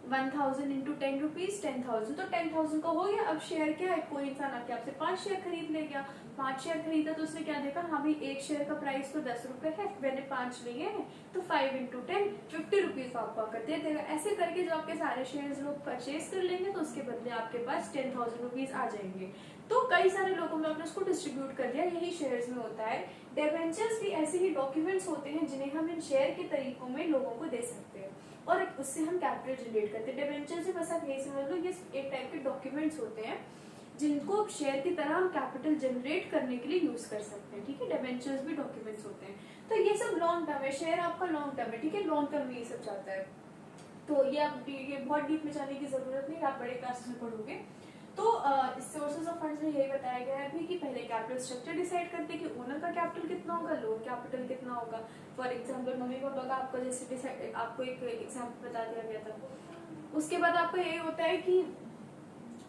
1000 इंटू 10 रुपीज, 10,000, तो 10,000 का हो गया। अब शेयर क्या है, कोई इंसान आके आपसे 5 शेयर खरीद ले गया, 5 शेयर खरीदा तो उसने क्या देखा, हाँ भाई एक शेयर का प्राइस तो 10 रुपए है, मैंने 5 लिए हैं, तो 5 इंटू 10 50 रुपीज आपको आकर दे देगा। ऐसे करके जब आपके सारे शेयर लोग परचेज कर लेंगे तो उसके बदले आपके पास 10,000 रुपीज आ जाएंगे। तो कई सारे लोगों ने उसको डिस्ट्रीब्यूट कर दिया, यही शेयर्स में होता है। डिबेंचर्स भी ऐसे ही डॉक्यूमेंट्स होते हैं जिन्हें हम इन शेयर के तरीकों में लोगों को दे सकते हैं और उससे हम कैपिटल जनरेट करते हैं। डिबेंचर से बस आप यही समझ लो, ये एक टाइप के डॉक्यूमेंट्स होते हैं जिनको शेयर की तरह हम कैपिटल जनरेट करने के लिए यूज कर सकते हैं, ठीक है। डिबेंचर्स भी डॉक्यूमेंट्स होते हैं। तो ये सब लॉन्ग टर्म है, शेयर आपका लॉन्ग टर्म है, ठीक है, लॉन्ग टर्म में ये सब जाता है। तो ये बहुत डीप में जाने की जरूरत नहीं, आप बड़े क्लासेस में पढ़ोगे। तो सोर्सेज ऑफ फंड्स में यही बताया गया है भी कि पहले कैपिटल स्ट्रक्चर डिसाइड करते हैं कि ओनर का कैपिटल कितना होगा, लोन कैपिटल कितना होगा। फॉर एग्जांपल मम्मी पापा का आपका जैसे डिसाइड, आपको एक एग्जांपल बता दिया गया था। उसके बाद आपको ये होता है कि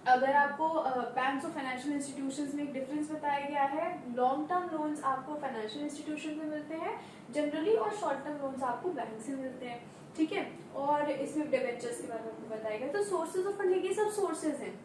अगर आपको बैंक्स और फाइनेंशियल इंस्टीट्यूशंस में एक डिफरेंस बताया गया है, लॉन्ग टर्म लोन्स आपको फाइनेंशियल इंस्टीट्यूशन से मिलते हैं जनरली, और शॉर्ट टर्म लोन्स आपको बैंक से मिलते हैं, ठीक है। और इसमें डिबेंचर्स के बारे में आपको बताया गया। तो सोर्सेज ऑफ फंड, ये सब सोर्सेज हैं।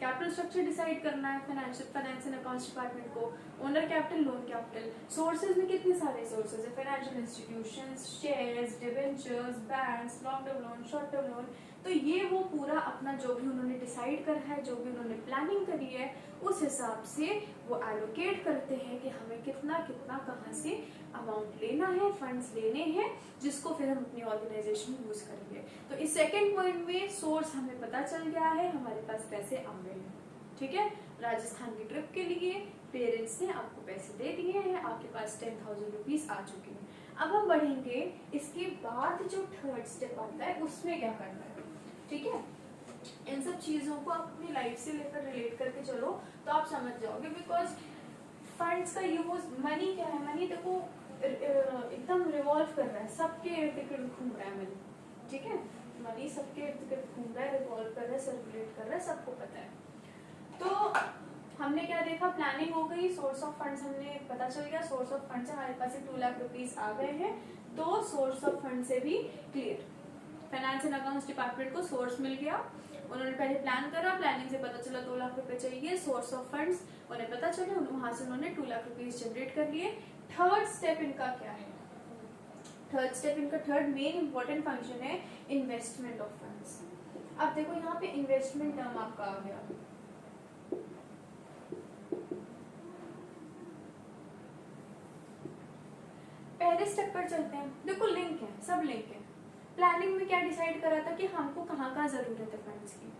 कैपिटल स्ट्रक्चर डिसाइड करना है फाइनेंस एंड अकाउंट्स डिपार्टमेंट को, owner capital, loan capital. Sources में कितने सारे सोर्सेज है, financial institutions, shares, debentures, banks, long term loan, short term loan. तो ये वो पूरा अपना जो भी उन्होंने डिसाइड करा है, जो भी उन्होंने प्लानिंग करी है, उस हिसाब से वो एलोकेट करते हैं कि हमें कितना कितना कहाँ से अमाउंट लेना है, फंड्स लेने हैं, जिसको फिर हम अपनी ऑर्गेनाइजेशन में यूज करेंगे। तो इस सेकंड पॉइंट में सोर्स हमें पता चल गया है, हमारे पास पैसे आ गए हैं, ठीक है। राजस्थान की ट्रिप के लिए पेरेंट्स ने आपको पैसे दे दिए हैं, आपके पास 10,000 रुपीज आ चुके हैं। अब हम बढ़ेंगे, इसके बाद जो थर्ड स्टेप आता है उसमें क्या करना है। ठीक है, इन सब चीजों को आप अपनी लाइफ से लेकर रिलेट करके चलो तो आप समझ जाओगे। बिकॉज फंड्स का यूज, मनी क्या है, मनी देखो एकदम रिवॉल्व कर रहा है, सबके इर्द गिर्द घूम रहा है मनी, ठीक है, मनी सबके इर्द गिर्द घूम रहा है, रिवॉल्व कर रहा है, सर्कुलेट कर रहा है, सबको पता है। तो हमने क्या देखा, प्लानिंग हो गई, सोर्स ऑफ फंड्स हमने पता चल गया, सोर्स ऑफ फंड से हमारे पास 2 लाख रुपीस आ गए हैं, तो सोर्स ऑफ फंड से भी clear. Finance and accounts department को सोर्स मिल गया, उन्होंने पहले प्लान करा, प्लानिंग से पता चला 2 लाख रुपए चाहिए, सोर्स ऑफ फंड्स उन्हें पता चले, वहां से उन्होंने 2 लाख रुपीस जनरेट कर लिए। थर्ड स्टेप इनका क्या है, थर्ड स्टेप इनका थर्ड मेन इंपॉर्टेंट फंक्शन है इन्वेस्टमेंट ऑफ फंड्स। अब देखो यहाँ पे इन्वेस्टमेंट टर्म आपका आ गया, पहले स्टेप पर चलते हैं। देखो लिंक है, सब लिंक है। प्लानिंग में क्या डिसाइड करा था कि हमको कहाँ का जरूरत है फंड्स की,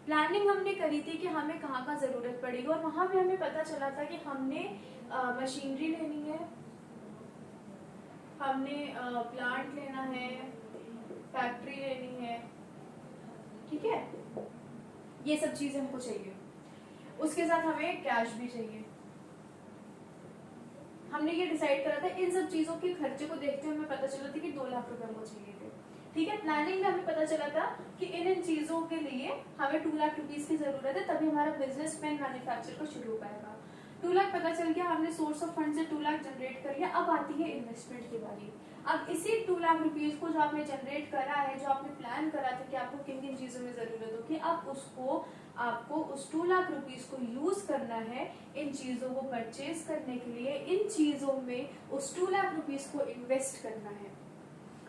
प्लानिंग हमने करी थी कि हमें कहाँ का जरूरत पड़ेगी, और वहां पे हमें पता चला था कि हमने मशीनरी लेनी है, हमने प्लांट लेना है, फैक्ट्री लेनी है, ठीक है, ये सब चीजें हमको चाहिए, उसके साथ हमें कैश भी चाहिए। हमने ये डिसाइड करा था, इन सब चीजों के खर्चे को देखते हुए हमें पता चला था कि 2 लाख रुपए हमको चाहिए थे, ठीक है। प्लानिंग में हमें पता चला था कि इन चीजों के लिए हमें 2 लाख रुपीस की जरूरत है, तभी हमारा बिजनेस पेन मैन्युफैक्चर को शुरू हो पाएगा। 2 लाख पता चल गया, हमने सोर्स ऑफ फंड से 2 लाख जनरेट कर लिया। अब आती है इन्वेस्टमेंट की बारी। अब इसी 2 लाख रुपीस को जो आपने जनरेट करा है, जो आपने प्लान करा था कि आपको किन किन चीजों में जरूरत होगी, अब आपको उस 2 लाख रुपीस को यूज करना है इन चीजों को परचेज करने के लिए, इन चीजों में उस 2 लाख रुपीस को इन्वेस्ट करना है,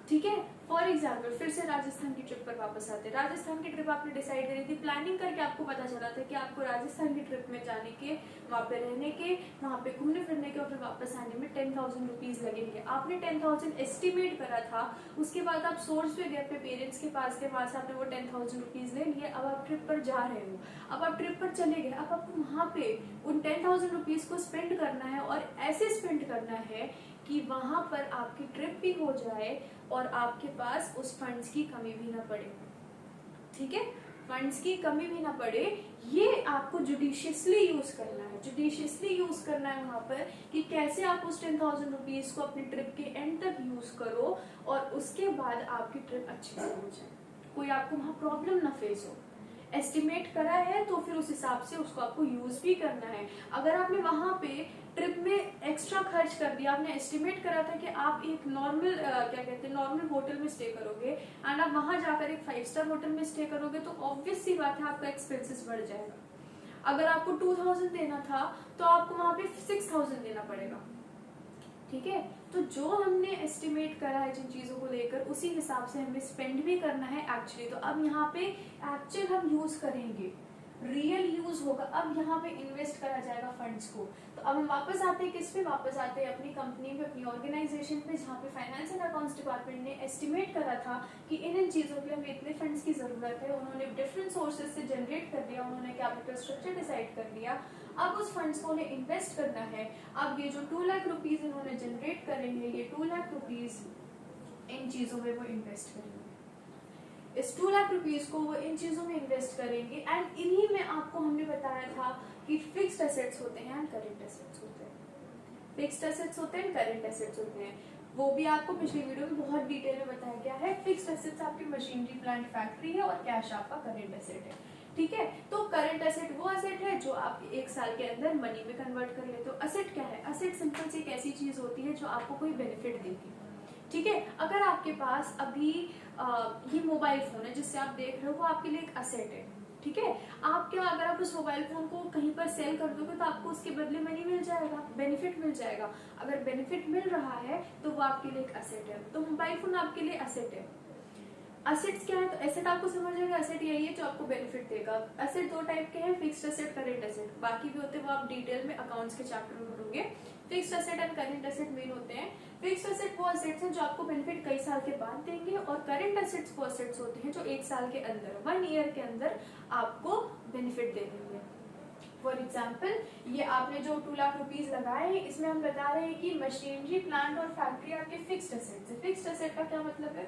ठीक है। फॉर एग्जाम्पल फिर से राजस्थान की ट्रिप पर वापस आते हैं। राजस्थान की ट्रिप आपने डिसाइड करी थी, प्लानिंग करके आपको पता चला था कि आपको राजस्थान की ट्रिप में जाने के, वहाँ पे रहने के, वहाँ पे घूमने फिरने के और फिर वापस आने में 10,000 रुपीज लगेंगे। आपने 10,000 एस्टिमेट करा था, उसके बाद आप सोर्स पे गए अपने पेरेंट्स के पास के, वहां से आपने वो 10,000 रुपीज ले लिए। अब आप ट्रिप पर जा रहे हो, अब आप ट्रिप पर चले गए, अब आपको वहाँ पे उन 10,000 रुपीज को स्पेंड करना है, और ऐसे स्पेंड करना है कि वहां पर आपकी ट्रिप भी हो जाए और आपके पास उस फंड्स की कमी भी ना पड़े, ठीक है, फंड्स की कमी भी ना पड़े। ये आपको जुडिशियसली यूज करना है, जुडिशियसली यूज करना है वहां पर कि कैसे आप उस 10,000 रुपीज को अपनी ट्रिप के एंड तक यूज करो और उसके बाद आपकी ट्रिप अच्छे से हो जाए, कोई आपको वहां प्रॉब्लम ना फेस हो। एस्टिमेट करा है तो फिर उस हिसाब से उसको आपको यूज भी करना है। अगर आपने वहां पे ट्रिप में एक्स्ट्रा खर्च कर दिया, आपने एस्टिमेट करा था कि आप एक नॉर्मल क्या कहते हैं नॉर्मल होटल में स्टे करोगे एंड आप वहां जाकर एक 5 स्टार होटल में स्टे करोगे, तो ऑब्वियस सी बात है आपका एक्सपेंसेस बढ़ जाएगा। अगर आपको 2,000 देना था तो आपको वहां पे 6,000 देना पड़ेगा, ठीक है। तो जो हमने एस्टिमेट करा है जिन चीजों को लेकर, उसी हिसाब से हमें स्पेंड भी करना है एक्चुअली। तो अब यहाँ पे एक्चुअल हम यूज करेंगे, रियल यूज होगा। अब यहाँ पे इन्वेस्ट करा जाएगा फंड्स को। तो अब हम वापस आते हैं किस पे, वापस आते हैं अपनी कंपनी में, अपनी ऑर्गेनाइजेशन पे, जहाँ पे फाइनेंस एंड अकाउंट्स डिपार्टमेंट ने एस्टिमेट करा था कि इन चीजों के लिए हमें इतने फंड्स की जरूरत है। उन्होंने डिफरेंट सोर्सेज से जनरेट कर दिया, उन्होंने कैपिटल स्ट्रक्चर डिसाइड कर दिया। अब उस फंड्स को उन्हें इन्वेस्ट करना है। अब ये जो 2 लाख रुपीज इन्होंने जनरेट करेंगे, ये 2 लाख रुपीज इन चीजों में वो इन्वेस्ट करेंगे। इस 2 लाख रुपीज को वो इन चीजों में इन्वेस्ट करेंगे। एंड इन्हीं में आपको हमने बताया था कि फिक्स्ड एसेट्स होते हैं एंड करंट एसेट्स होते हैं, फिक्स्ड एसेट्स होते हैं, करंट एसेट्स होते हैं। वो भी आपको पिछली वीडियो में बहुत डिटेल में बताया गया है। फिक्स्ड एसेट्स आपकी मशीनरी, प्लांट, फैक्ट्री है, और कैश आपका करंट एसेट है, ठीक है। तो करंट एसेट वो एसेट है जो आप 1 साल के अंदर मनी में कन्वर्ट कर लेते हो। एसेट क्या है, एसेट सिंपल से एक ऐसी चीज होती है जो आपको कोई बेनिफिट देती है, ठीक है। अगर आपके पास अभी ये मोबाइल फोन है जिससे आप देख रहे हो, वो आपके लिए एक एसेट है, ठीक है। आप क्या, अगर आप उस मोबाइल फोन को कहीं पर सेल कर दोगे तो आपको उसके बदले मनी मिल जाएगा, बेनिफिट मिल जाएगा। अगर बेनिफिट मिल रहा है तो वो आपके लिए एक एसेट है। तो मोबाइल फोन आपके लिए एसेट है। एसेट्स क्या है, तो एसेट आपको समझ जाएगा, एसेट यही है जो आपको बेनिफिट देगा। एसेट 2 टाइप के हैं, फिक्स्ड एसेट, करंट एसेट। बाकी भी होते हैं वो आप डिटेल में अकाउंट्स के चैप्टर में पढ़ोगे। Fixed asset and current asset main होते हैं। फिक्स्ड एसेट वो एसेट्स हैं जो आपको बेनिफिट कई साल के बाद देंगे, और करंट एसेट्स वो एसेट्स होते हैं जो 1 साल के अंदर, 1 ईयर के अंदर आपको बेनिफिट दे देंगे। फॉर एग्जाम्पल, ये आपने जो 2 लाख रुपीज लगाए हैं, इसमें हम बता रहे हैं कि मशीनरी, प्लांट और फैक्ट्री आपके फिक्स्ड एसेट्स है। फिक्स्ड एसेट का क्या मतलब है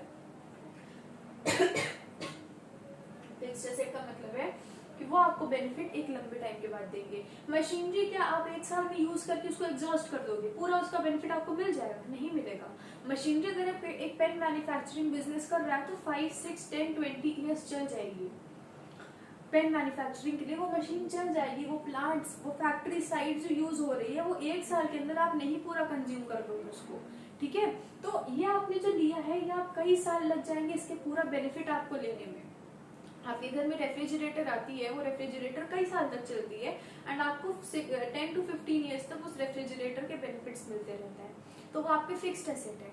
फिक्स्ड एसेट का मतलब है कि वो आपको बेनिफिट एक लंबे टाइम के बाद देंगे। मशीनरी क्या आप एक साल में यूज करके उसको एग्जॉस्ट कर दोगे, पूरा उसका बेनिफिट आपको मिल जाएगा? नहीं मिलेगा। मशीनरी अगर एक पेन मैन्युफैक्चरिंग बिजनेस कर रहा है तो 5, 6, 10, 20 ईयर्स चल जाएगी। पेन मैन्युफैक्चरिंग के लिए वो मशीन चल जाएगी, वो प्लांट्स, वो फैक्ट्री साइट जो यूज हो रही है वो एक साल के अंदर आप नहीं पूरा कंज्यूम कर लोगे उसको, ठीक है। तो ये आपने जो लिया है ये आप कई साल लग जाएंगे इसके पूरा बेनिफिट आपको लेने में। आपके घर में रेफ्रिजरेटर आती है, वो रेफ्रिजरेटर कई साल तक चलती है एंड आपको 10 to 15 ईयर्स तक उस रेफ्रिजरेटर के बेनिफिट्स मिलते रहते हैं, तो वो आपके फिक्स्ड एसेट है।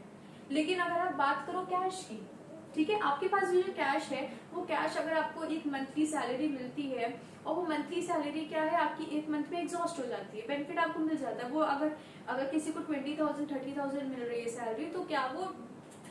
लेकिन अगर आप बात करो कैश की, ठीक है, आपके पास जो कैश है वो कैश अगर आपको एक मंथली सैलरी मिलती है और वो मंथली सैलरी क्या है आपकी एक मंथ में एग्जॉस्ट हो जाती है, बेनिफिट आपको मिल जाता है। वो अगर किसी को 20,000 30,000 मिल रही है सैलरी, तो क्या वो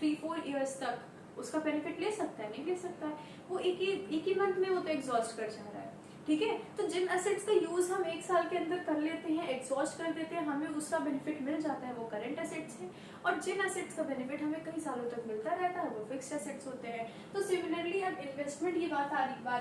3-4 ईयर्स तक उसका बेनिफिट ले सकता है? नहीं ले सकता है, वो एक ही मंथ में वो तो एग्जॉस्ट कर जा रहा है, ठीक है। तो जिन एसेट्स का यूज हम एक साल के अंदर कर लेते हैं, एग्जॉस्ट कर देते हैं, हमें उसका बेनिफिट मिल जाता है, वो करंट एसेट्स है। और जिन एसेट्स का बेनिफिट हमें कई सालों तक मिलता रहता है वो फिक्स्ड एसेट्स होते हैं। तो सिमिलरली अब इन्वेस्टमेंट की बात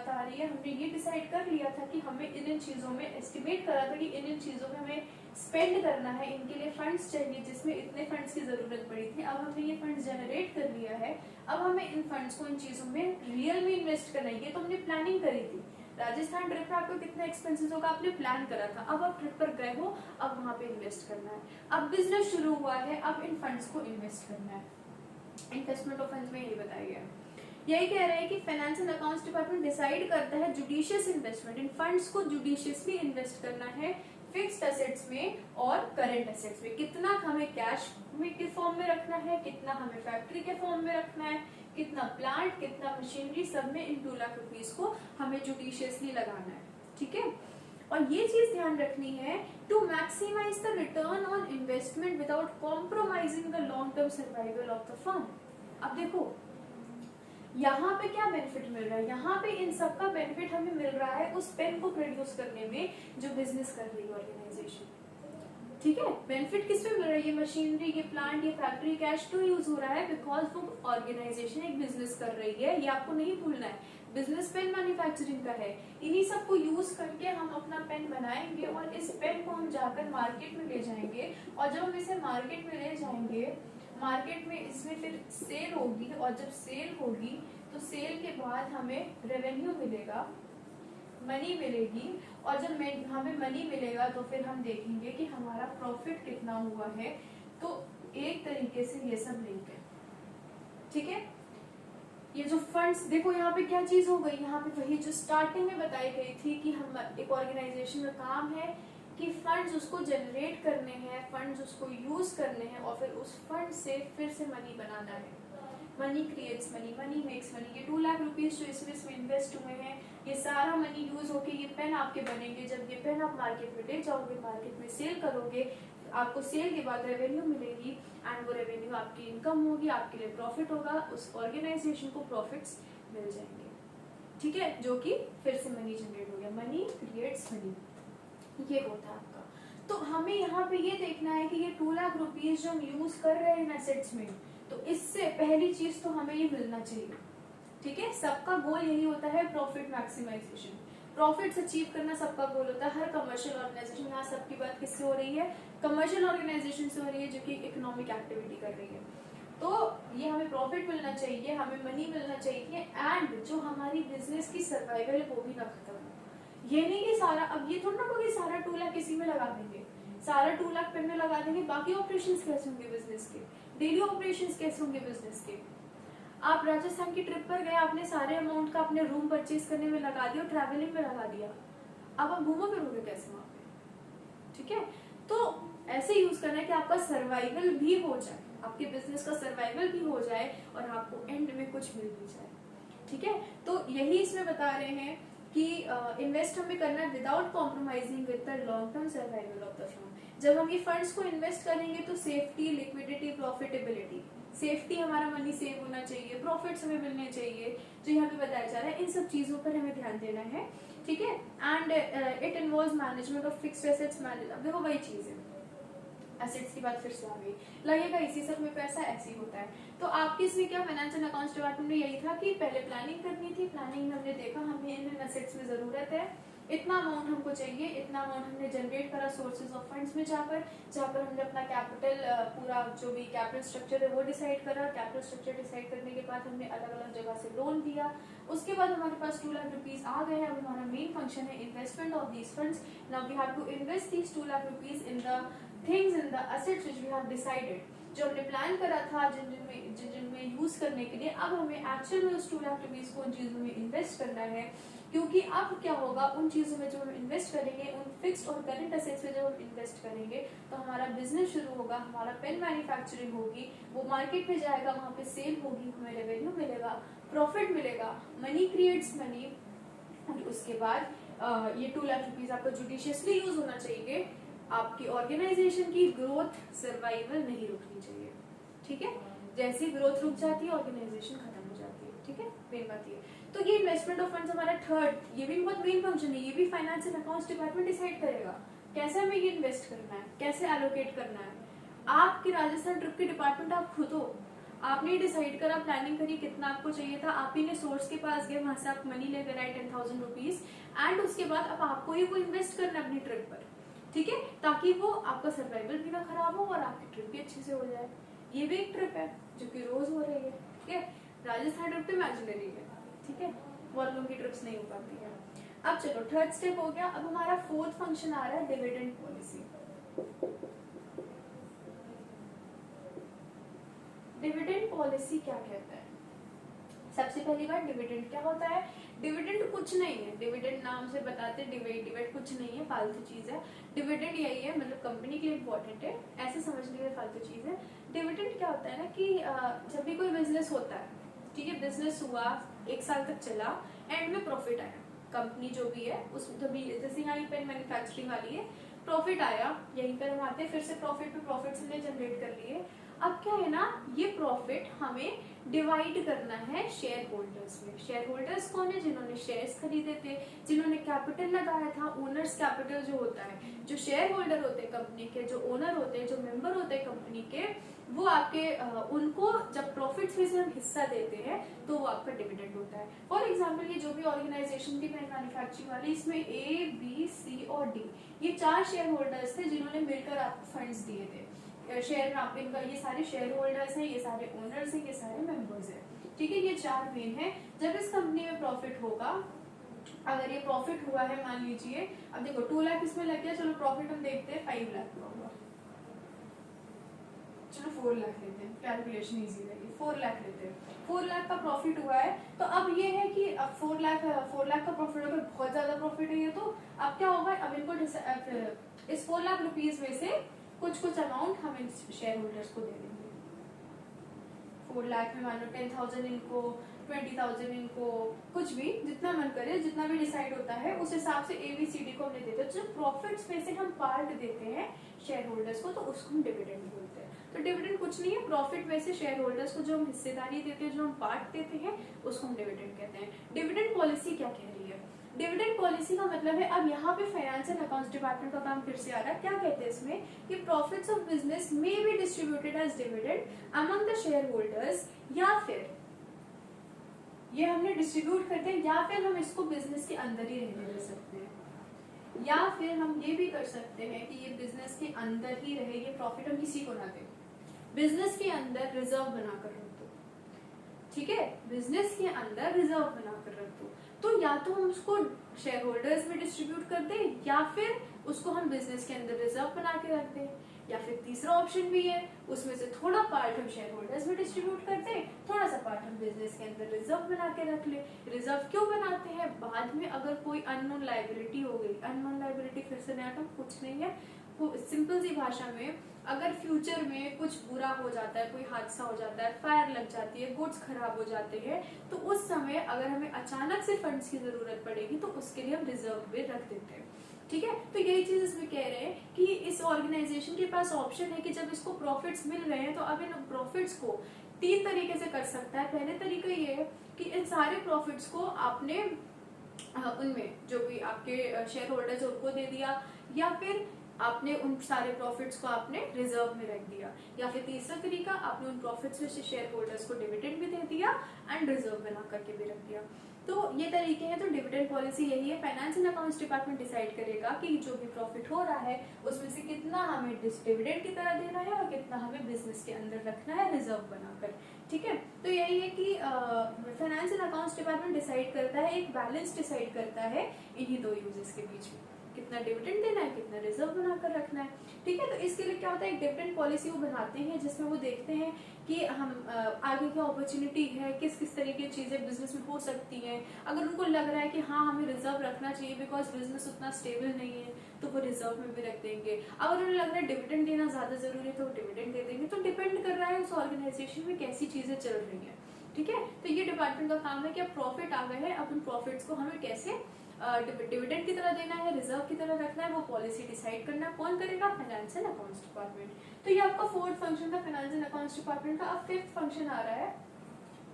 आ रही है, हमने ये डिसाइड कर लिया था कि हमें इन चीजों में एस्टिमेट करा था कि इन चीजों में हमें स्पेंड करना है, इनके लिए फंड्स चाहिए, जिसमें इतने फंड्स की जरूरत पड़ी थी। अब हमने ये फंड्स जनरेट कर लिया है, अब हमें इन फंड्स को इन चीजों में रियल में इन्वेस्ट करना है। ये तो हमने प्लानिंग करी थी, राजस्थान ट्रिप में आपको कितना एक्सपेंसेस होगा आपने प्लान करा था, अब आप ट्रिप पर गए हो, अब वहां पे इन्वेस्ट करना है। अब बिजनेस शुरू हुआ है, अब इन फंड्स को इन्वेस्ट करना है। इन्वेस्टमेंट ऑफ फंड्स में यही बताया गया है। यही कह रहे हैं कि finance and accounts department decide करता है जुडिशियस इन्वेस्टमेंट, इन फंड्स को जुडिशियसली इन्वेस्ट करना है फिक्स्ड एसेट्स में और करंट एसेट्स में। कितना हमें कैश में के फॉर्म में रखना है, कितना हमें फैक्ट्री के फॉर्म में रखना है, कितना प्लांट, कितना मशीनरी, सब में इन 2 लाख रुपीस को हमें जुडिशियसली लगाना है, ठीक है। और ये चीज ध्यान रखनी है, to maximise the return on investment without compromising the long term survival of the firm. अब देखो यहाँ पे क्या बेनिफिट मिल रहा है, यहाँ पे इन सब का बेनिफिट हमें मिल रहा है उस पेन को प्रोड्यूस करने में जो बिजनेस कर रही है ऑर्गेनाइजेशन, ठीक है। बेनिफिट किस पे मिल रहा है? ये मशीनरी, ये प्लांट, ये फैक्ट्री, कैश टू यूज हो रहा है बिकॉज वो ऑर्गेनाइजेशन एक बिजनेस कर रही है, ये आपको नहीं भूलना है। बिजनेस पेन मैन्युफैक्चरिंग का है, इन्हीं सब को यूज करके हम अपना पेन बनाएंगे और इस पेन को हम जाकर मार्केट में ले जाएंगे, और जब हम इसे मार्केट में ले जाएंगे, मार्केट में इसमें फिर सेल होगी, और जब सेल होगी तो सेल के बाद हमें रेवेन्यू मिलेगा, मनी मिलेगी, और जब हमें मनी मिलेगा तो फिर हम देखेंगे कि हमारा प्रॉफिट कितना हुआ है। तो एक तरीके से ये सब लिंक है, ठीक है। ये जो फंड्स देखो यहाँ पे क्या चीज हो गई, यहाँ पे वही जो स्टार्टिंग में बताई गई थी कि हम एक ऑर्गेनाइजेशन का काम है कि फंड्स उसको जनरेट करने हैं, फंड्स उसको यूज करने हैं, और फिर उस फंड से फिर से मनी बनाना है। Money creates money, money makes money. ये 2 लाख रुपीस जो इसमें इन्वेस्ट हुए हैं, ये सारा मनी यूज होके ये पेन आपके बनेंगे। जब ये पेन आप मार्केट में ले जाओगे, मार्केट में सेल करोगे, आपको सेल के बाद रेवेन्यू मिलेगी, एंड वो रेवेन्यू आपकी इनकम होगी, आपके लिए प्रॉफिट होगा, उस ऑर्गेनाइजेशन को प्रॉफिट्स मिल जाएंगे, ठीक है, जो कि फिर से मनी जनरेट हो गया। मनी क्रिएट्स मनी, ये होता है आपका। तो हमें यहाँ पे ये देखना है कि ये 2 लाख रुपीस जो हम यूज कर रहे हैं एसेट्स में, तो इससे पहली चीज तो हमें ये मिलना चाहिए, ठीक है। सबका गोल यही होता है, प्रॉफिट मैक्सिमाइजेशन, प्रॉफिट्स अचीव करना सबका गोल होता है। हर कमर्शियल ऑर्गेनाइजेशन, यहाँ सबकी बात किससे हो रही है? कमर्शियल ऑर्गेनाइजेशन से हो रही है जो कि इकोनॉमिक एक्टिविटी कर रही है। तो ये हमें प्रॉफिट मिलना चाहिए, हमें मनी मिलना चाहिए, एंड जो हमारी बिजनेस की सर्वाइवल है वो भी ना खत्म हो। ये नहीं कि सारा, अब ये थोड़ा ना कि सारा 2 लाख किसी में लगा देंगे, सारा 2 लाख पेन में लगा देंगे, बाकी ऑपरेशंस कैसे होंगे बिजनेस के, डेली ऑपरेशंस कैसे होंगे बिजनेस के। आप राजस्थान की ट्रिप पर गए, आपने सारे अमाउंट का अपने रूम परचेज करने में लगा दिया, ट्रैवलिंग में लगा दिया, अब आप घूमो फिरोगे कैसे वहां पे, ठीक है। तो ऐसे यूज करना है कि आपका सर्वाइवल भी हो जाए, आपके बिजनेस का सर्वाइवल भी हो जाए, और आपको एंड में कुछ मिल भी जाए, ठीक है। तो यही इसमें बता रहे हैं कि इन्वेस्ट हमें करना है without compromising with the long term survival of the firm. जब हम ये फंड्स को इन्वेस्ट करेंगे तो सेफ्टी, लिक्विडिटी, प्रॉफिटेबिलिटी, सेफ्टी, हमारा मनी सेव होना चाहिए, प्रॉफिट्स हमें मिलने चाहिए, जो यहाँ पे बताया जा रहा है, इन सब चीजों पर हमें ध्यान देना है, ठीक है। And it involves management of fixed assets. अब देखो वही चीज है, एसेट्स की बात फिर से आ गई, लगेगा इसी सब में पैसा, ऐसे ही होता है। तो आपकी इसमें क्या फाइनेंस एंड अकाउंट्स डिपार्टमेंट में यही था कि पहले प्लानिंग करनी थी, प्लानिंग में हमने देखा हमें इन एसेट्स में जरूरत है, इतना अमाउंट हमको चाहिए, इतना अमाउंट हमने जनरेट करा सोर्सेज ऑफ फंड्स में जाकर, जहाँ पर हमने अपना कैपिटल पूरा जो भी कैपिटल स्ट्रक्चर है वो डिसाइड करा। कैपिटल स्ट्रक्चर डिसाइड करने के बाद हमने अलग अलग जगह से लोन लिया, उसके बाद हमारे पास 2 लाख रुपीज आ गए। अब हमारा मेन फंक्शन है investment of these funds. Now we have to invest these 2 lakh rupees in the things, in the assets which we have decided, जो हमने प्लान करा था जिन में यूज करने के लिए। अब हमें एक्चुअल में उस 2 लाख रुपीज को उन चीजों में इन्वेस्ट करना है, क्योंकि अब क्या होगा, उन चीजों में जो हम इन्वेस्ट करेंगे, उन फिक्स्ड और करंट एसेट्स में जब हम इन्वेस्ट करेंगे तो हमारा बिजनेस शुरू होगा, हमारा पेन मैन्युफैक्चरिंग होगी, वो मार्केट में जाएगा, वहां पे सेल होगी, हमें रेवेन्यू मिलेगा, प्रॉफिट मिलेगा, मनी क्रिएट्स मनी। और उसके बाद ये 2 लाख रुपीज आपका जुडिशियसली यूज होना चाहिए। आपकी ऑर्गेनाइजेशन की ग्रोथ सर्वाइवल नहीं रुकनी चाहिए, ठीक है। जैसी ग्रोथ रुक जाती है ऑर्गेनाइजेशन खत्म हो जाती है, ठीक है, मेन बात ये। तो ये इन्वेस्टमेंट ऑफ फंड्स हमारा थर्ड, ये भी बहुत मेन फंक्शन है, ये भी finance and accounts department decide करेगा कैसे हमें ये इन्वेस्ट करना है, कैसे एलोकेट करना है। आपकी राजस्थान ट्रिप की डिपार्टमेंट आप खुद हो, आपने डिसाइड करा, प्लानिंग करी, कितना आपको चाहिए था, आप ही ने सोर्स के पास गए, वहां से आप मनी ले गए 10,000 रुपीज, एंड उसके बाद अब आपको ही वो इन्वेस्ट करना है अपनी ट्रिप पर, ठीक है, ताकि वो आपका सर्वाइवल भी ना खराब हो और आपकी ट्रिप भी अच्छे से हो जाए। ये भी एक ट्रिप है जो कि रोज हो रही है, ठीक है। राजस्थान ट्रिप तो इमेजिनरी है, ठीक है, बहुत लोगों की ट्रिप्स नहीं हो पाती है। अब चलो थर्ड स्टेप हो गया। अब हमारा फोर्थ फंक्शन आ रहा है डिविडेंड पॉलिसी। डिविडेंड पॉलिसी क्या कहता है? सबसे पहली बात, डिविडेंड क्या होता है? डिविडेंड कुछ नहीं है, डिविडेंड नाम से बताते हैं, डिविडेंड कुछ नहीं है, फालतू चीज है। डिविडेंड यही है, मतलब कंपनी के लिए इम्पोर्टेंट है, ऐसे समझने के लिए फालतू चीज है। डिविडेंड क्या होता है ना कि जब भी कोई बिजनेस होता है, ठीक है, बिजनेस हुआ 1 साल तक चला, एंड में प्रॉफिट आया, कंपनी जो भी है उस जैसे यहाँ ये पेन मैन्युफैक्चरिंग वाली है, प्रॉफिट आया, यहीं पर हम आते हैं फिर से प्रॉफिट पे, प्रॉफिट हमने जनरेट कर लिए। अब क्या है ना, ये प्रॉफिट हमें डिवाइड करना है शेयर होल्डर्स में। शेयर होल्डर्स कौन है? जिन्होंने शेयर्स खरीदे थे, जिन्होंने कैपिटल लगाया था। ओनर्स कैपिटल जो होता है, जो शेयर होल्डर होते हैं कंपनी के, जो ओनर होते हैं, जो मेंबर होते हैं कंपनी के, वो आपके उनको जब प्रॉफिट्स में से हम हिस्सा देते हैं तो वो आपका डिविडेंड होता है। फॉर एग्जाम्पल ये जो भी ऑर्गेनाइजेशन की मैन्युफैक्चरिंग वाली, इसमें ए, बी, सी और डी, ये 4 शेयर होल्डर्स थे जिन्होंने मिलकर आपको फंड्स दिए थे। शेयर आप इनका, ये सारे शेयर होल्डर्स हैं, ये सारे ओनर्स हैं, ये सारे मेंबर्स हैं, ठीक है, ये 4 मेन है। जब इस कंपनी में प्रॉफिट होगा, अगर ये प्रॉफिट हुआ है, मान लीजिए अब देखो 2 लाख इसमें लग गया, चलो प्रॉफिट हम देखते हैं 5 लाख का होगा, चलो 4 लाख लेते हैं, कैलकुलेशन इजी रहेगी, 4 लाख लेते हैं। 4 लाख का प्रॉफिट हुआ है, तो अब ये है कि अब 4 लाख का प्रॉफिट होगा, बहुत ज्यादा प्रॉफिट है ये, तो अब क्या होगा, अब इनको इस 4 लाख रुपीज में से कुछ अमाउंट हम इन शेयर होल्डर्स को दे देंगे। 4 लाख में मान लो 10,000 इनको, 20,000 इनको, कुछ भी जितना मन करे, जितना भी डिसाइड होता है उस हिसाब से ABCD को हमने देते हैं। जो प्रॉफिट्स में से हम पार्ट देते हैं शेयर होल्डर्स को, तो उसको हम डिविडेंड बोलते हैं। तो डिविडेंड कुछ नहीं है, प्रॉफिट में से शेयर होल्डर्स को जो हम हिस्सेदारी देते हैं, जो हम पार्ट देते हैं, उसको हम डिविडेंड कहते हैं। डिविडेंड पॉलिसी क्या कह रही है? डिविडेंड पॉलिसी का मतलब है, अब यहाँ पे फाइनेंस एंड अकाउंट्स डिपार्टमेंट का काम फिर से आ रहा है। क्या कहते हैं इसमें कि profits of business may be distributed as dividend among the shareholders, या फिर ये हमने डिस्ट्रीब्यूट करते हैं, या फिर हम इसको बिजनेस के अंदर ही रहने दे सकते हैं, या फिर हम ये भी कर सकते हैं कि ये बिजनेस के अंदर ही रहे, ये प्रॉफिट हम किसी को ना दें, बिजनेस के अंदर रिजर्व बनाकर रख दो, ठीक है, बिजनेस के अंदर रिजर्व बनाकर रख दो। तो या तो हम उसको शेयर होल्डर्स में डिस्ट्रीब्यूट कर दें, या फिर उसको हम बिजनेस के अंदर रिजर्व बना के रख दें, या फिर तीसरा ऑप्शन भी है, उसमें से थोड़ा पार्ट हम शेयर होल्डर्स में डिस्ट्रीब्यूट करते हैं, थोड़ा सा पार्ट हम बिजनेस के अंदर रिजर्व बना के रख ले। रिजर्व क्यों बनाते हैं? बाद में अगर कोई अननोन लायबिलिटी हो गई, अननोन लायबिलिटी फिर से नया टर्म कुछ नहीं है, सिंपल सी भाषा में, अगर फ्यूचर में कुछ बुरा हो जाता है, कोई हादसा हो जाता है, फायर लग जाती है, गुड्स खराब हो जाते हैं, तो उस समय अगर हमें अचानक से फंड्स की जरूरत पड़ेगी तो उसके लिए हम रिजर्व में रख देते हैं, ठीक है। तो यही चीज इसमें कह रहे हैं कि इस ऑर्गेनाइजेशन के पास ऑप्शन है कि जब इसको प्रॉफिट्स मिल गए हैं तो अब इन प्रॉफिट्स को 3 तरीके से कर सकता है। पहले तरीका ये है कि इन सारे प्रॉफिट्स को आपने उनमें जो भी आपके शेयर होल्डर्स उनको दे दिया, या फिर आपने उन सारे प्रॉफिट्स को आपने रिजर्व में रख दिया, या फिर तीसरा तरीका आपने उन प्रॉफिट्स में से शेयर होल्डर्स को डिविडेंड भी दे दिया एंड रिजर्व बना करके भी रख दिया। तो ये तरीके हैं। तो डिविडेंड पॉलिसी यही है, finance and accounts department decide करेगा कि जो भी प्रॉफिट हो रहा है उसमें से कितना हमें डिविडेंड की तरह देना है और कितना हमें बिजनेस के अंदर रखना है रिजर्व बनाकर। ठीक है, तो यही है कि finance and accounts department decide करता है, एक बैलेंस डिसाइड करता है इन्हीं दो यूजेस के बीच में, कितना डिविडेंड देना है, कितना रिजर्व बनाकर रखना है। ठीक है, तो इसके लिए क्या होता है, एक डिविडेंड पॉलिसी वो बनाते हैं जिसमें वो देखते हैं कि हम आगे क्या अपॉर्चुनिटी है, किस किस तरीके की चीजें बिजनेस में हो सकती हैं। अगर उनको लग रहा है कि हाँ हमें रिजर्व रखना चाहिए बिकॉज बिजनेस उतना स्टेबल नहीं है, तो वो रिजर्व में भी रख देंगे। अगर उन्हें लग रहा है डिविडेंड देना ज्यादा जरूरी है तो वो डिविडेंड दे देंगे। तो डिपेंड कर रहा है उस ऑर्गेनाइजेशन में कैसी चीजें चल रही है। ठीक है, तो ये डिपार्टमेंट का काम है कि अब प्रॉफिट आ गए हैं, अब उन प्रॉफिट्स को हमें कैसे डिविडेंड की तरह देना है, रिजर्व की तरह रखना है, वो पॉलिसी डिसाइड करना कौन करेगा, फाइनेंस एंड अकाउंट्स डिपार्टमेंट। तो ये आपका फोर्थ फंक्शन था फाइनेंस एंड अकाउंट्स डिपार्टमेंट का। अब फिफ्थ फंक्शन आ रहा है।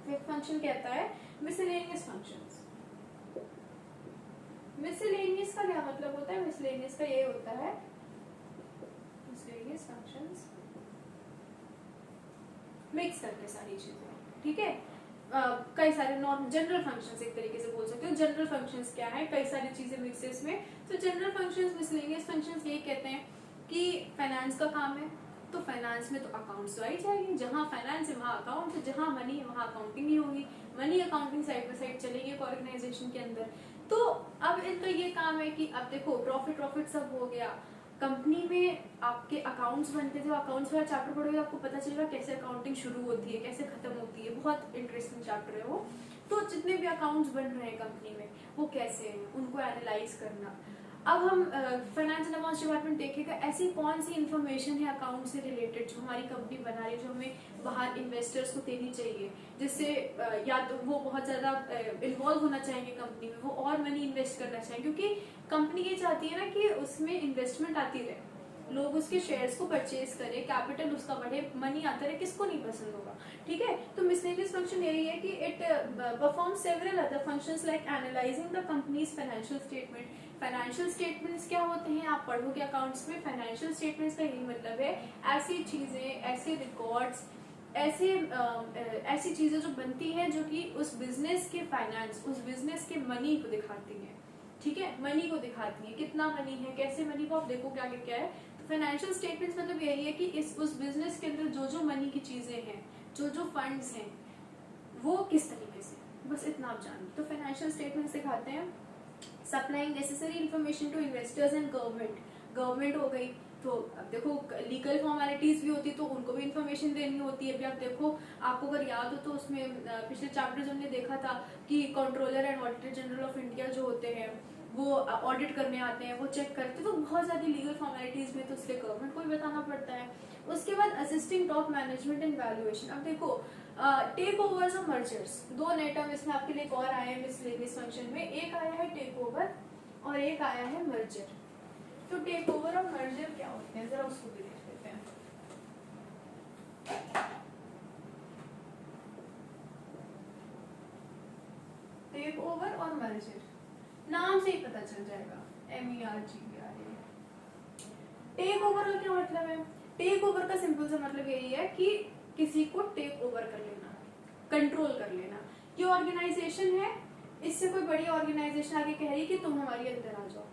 फिफ्थ फंक्शन कहता है मिसलेनियस फंक्शंस। मिसलेनियस का क्या मतलब होता है, मिसलेनियस का ये होता है मिसलेनियस फंक्शंस मिक्स करके सारी चीजें। ठीक है, कई सारे नॉन जनरल फंक्शंस एक तरीके से बोल सकते हो। जनरल फंक्शंस क्या है, कई सारी चीजें मिक्स है इसमें। तो जनरल फंक्शंस मिसलेनियस फंक्शंस यही कहते हैं कि फाइनेंस का काम है तो फाइनेंस में तो अकाउंट्स तो आई जाएगी, जहां फाइनेंस है वहां अकाउंट है, जहां मनी है वहां अकाउंटिंग ही होगी। Money accounting side by side चलेगी एक ऑर्गेनाइजेशन के अंदर। तो अब इनका ये काम है कि अब देखो प्रॉफिट सब हो गया, कंपनी में आपके अकाउंट्स बनते थे, अकाउंट्स वाला चैप्टर पढ़ोगे आपको पता चलेगा कैसे अकाउंटिंग शुरू होती है, कैसे खत्म होती है। बहुत इंटरेस्टिंग चैप्टर है वो। तो जितने भी अकाउंट्स बन रहे हैं कंपनी में वो कैसे हैं, उनको एनालाइज करना। अब हम फाइनेंस एंड अकाउंट्स डिपार्टमेंट देखेगा ऐसी कौन सी इन्फॉर्मेशन है अकाउंट से रिलेटेड जो हमारी कंपनी बना रही है, जो हमें बाहर इन्वेस्टर्स को देनी चाहिए, जिससे या तो वो बहुत ज्यादा इन्वॉल्व होना चाहेंगे कंपनी में, वो और मनी इन्वेस्ट करना चाहेंगे, क्योंकि कंपनी ये चाहती है ना कि उसमें इन्वेस्टमेंट आती रहे, लोग उसके शेयर्स को परचेज करें, कैपिटल उसका बढ़े, मनी आता रहे, किसको नहीं पसंद होगा। ठीक है, तो मिसलेनियस फंक्शन यही है कि it perform several other functions like analysing the companies financial statement. Financial statements क्या होते हैं आप पढ़ोगे अकाउंट्स में। फाइनेंशियल स्टेटमेंट्स का यही मतलब है ऐसी चीजें, ऐसे रिकॉर्ड्स, ऐसी चीजें जो बनती हैं जो कि उस बिजनेस के फाइनेंस, उस बिजनेस के मनी को दिखाती हैं। ठीक है, मनी को दिखाती है, कितना मनी है, कैसे मनी को आप देखो क्या क्या है। तो फाइनेंशियल स्टेटमेंट्स मतलब यही है कि इस उस बिजनेस के अंदर जो जो मनी की चीजें हैं, जो जो फंड्स हैं, वो किस तरीके से, बस इतना आप जान। तो फाइनेंशियल स्टेटमेंट्स दिखाते हैं supplying necessary information to investors and government. Government हो गई तो अब देखो लीगल फॉर्मेलिटीज भी होती तो उनको भी इन्फॉर्मेशन देनी होती है। अभी आप देखो, आपको अगर याद हो तो उसमें पिछले चैप्टर हमने देखा था कि controller and auditor general of India जो होते हैं वो ऑडिट करने आते हैं, वो चेक करते हैं, तो बहुत सारी लीगल फॉर्मेलिटीज में तो इसलिए गवर्नमेंट को भी बताना पड़ता है। उसके बाद assisting top management and valuation. अब देखो टेक ओवर्स और मर्जर्स, दो नए टर्म इसमें आपके लिए एक और आए हैं मिसलेनियस फंक्शन में। एक आया है टेक ओवर और एक आया है मर्जर। तो टेक ओवर और मर्जर क्या होते हैं जरा उसको भी देख लेते हैं। टेक ओवर और मर्जर नाम से ही पता चल जाएगा, MERGER। टेक ओवर का क्या मतलब है, टेक ओवर का सिंपल सा मतलब यही है कि किसी को टेक ओवर कर लेना, कंट्रोल कर लेना। ये ऑर्गेनाइजेशन है, इससे कोई बड़ी ऑर्गेनाइजेशन आगे कह रही है कि तुम हमारे अंदर आ जाओ,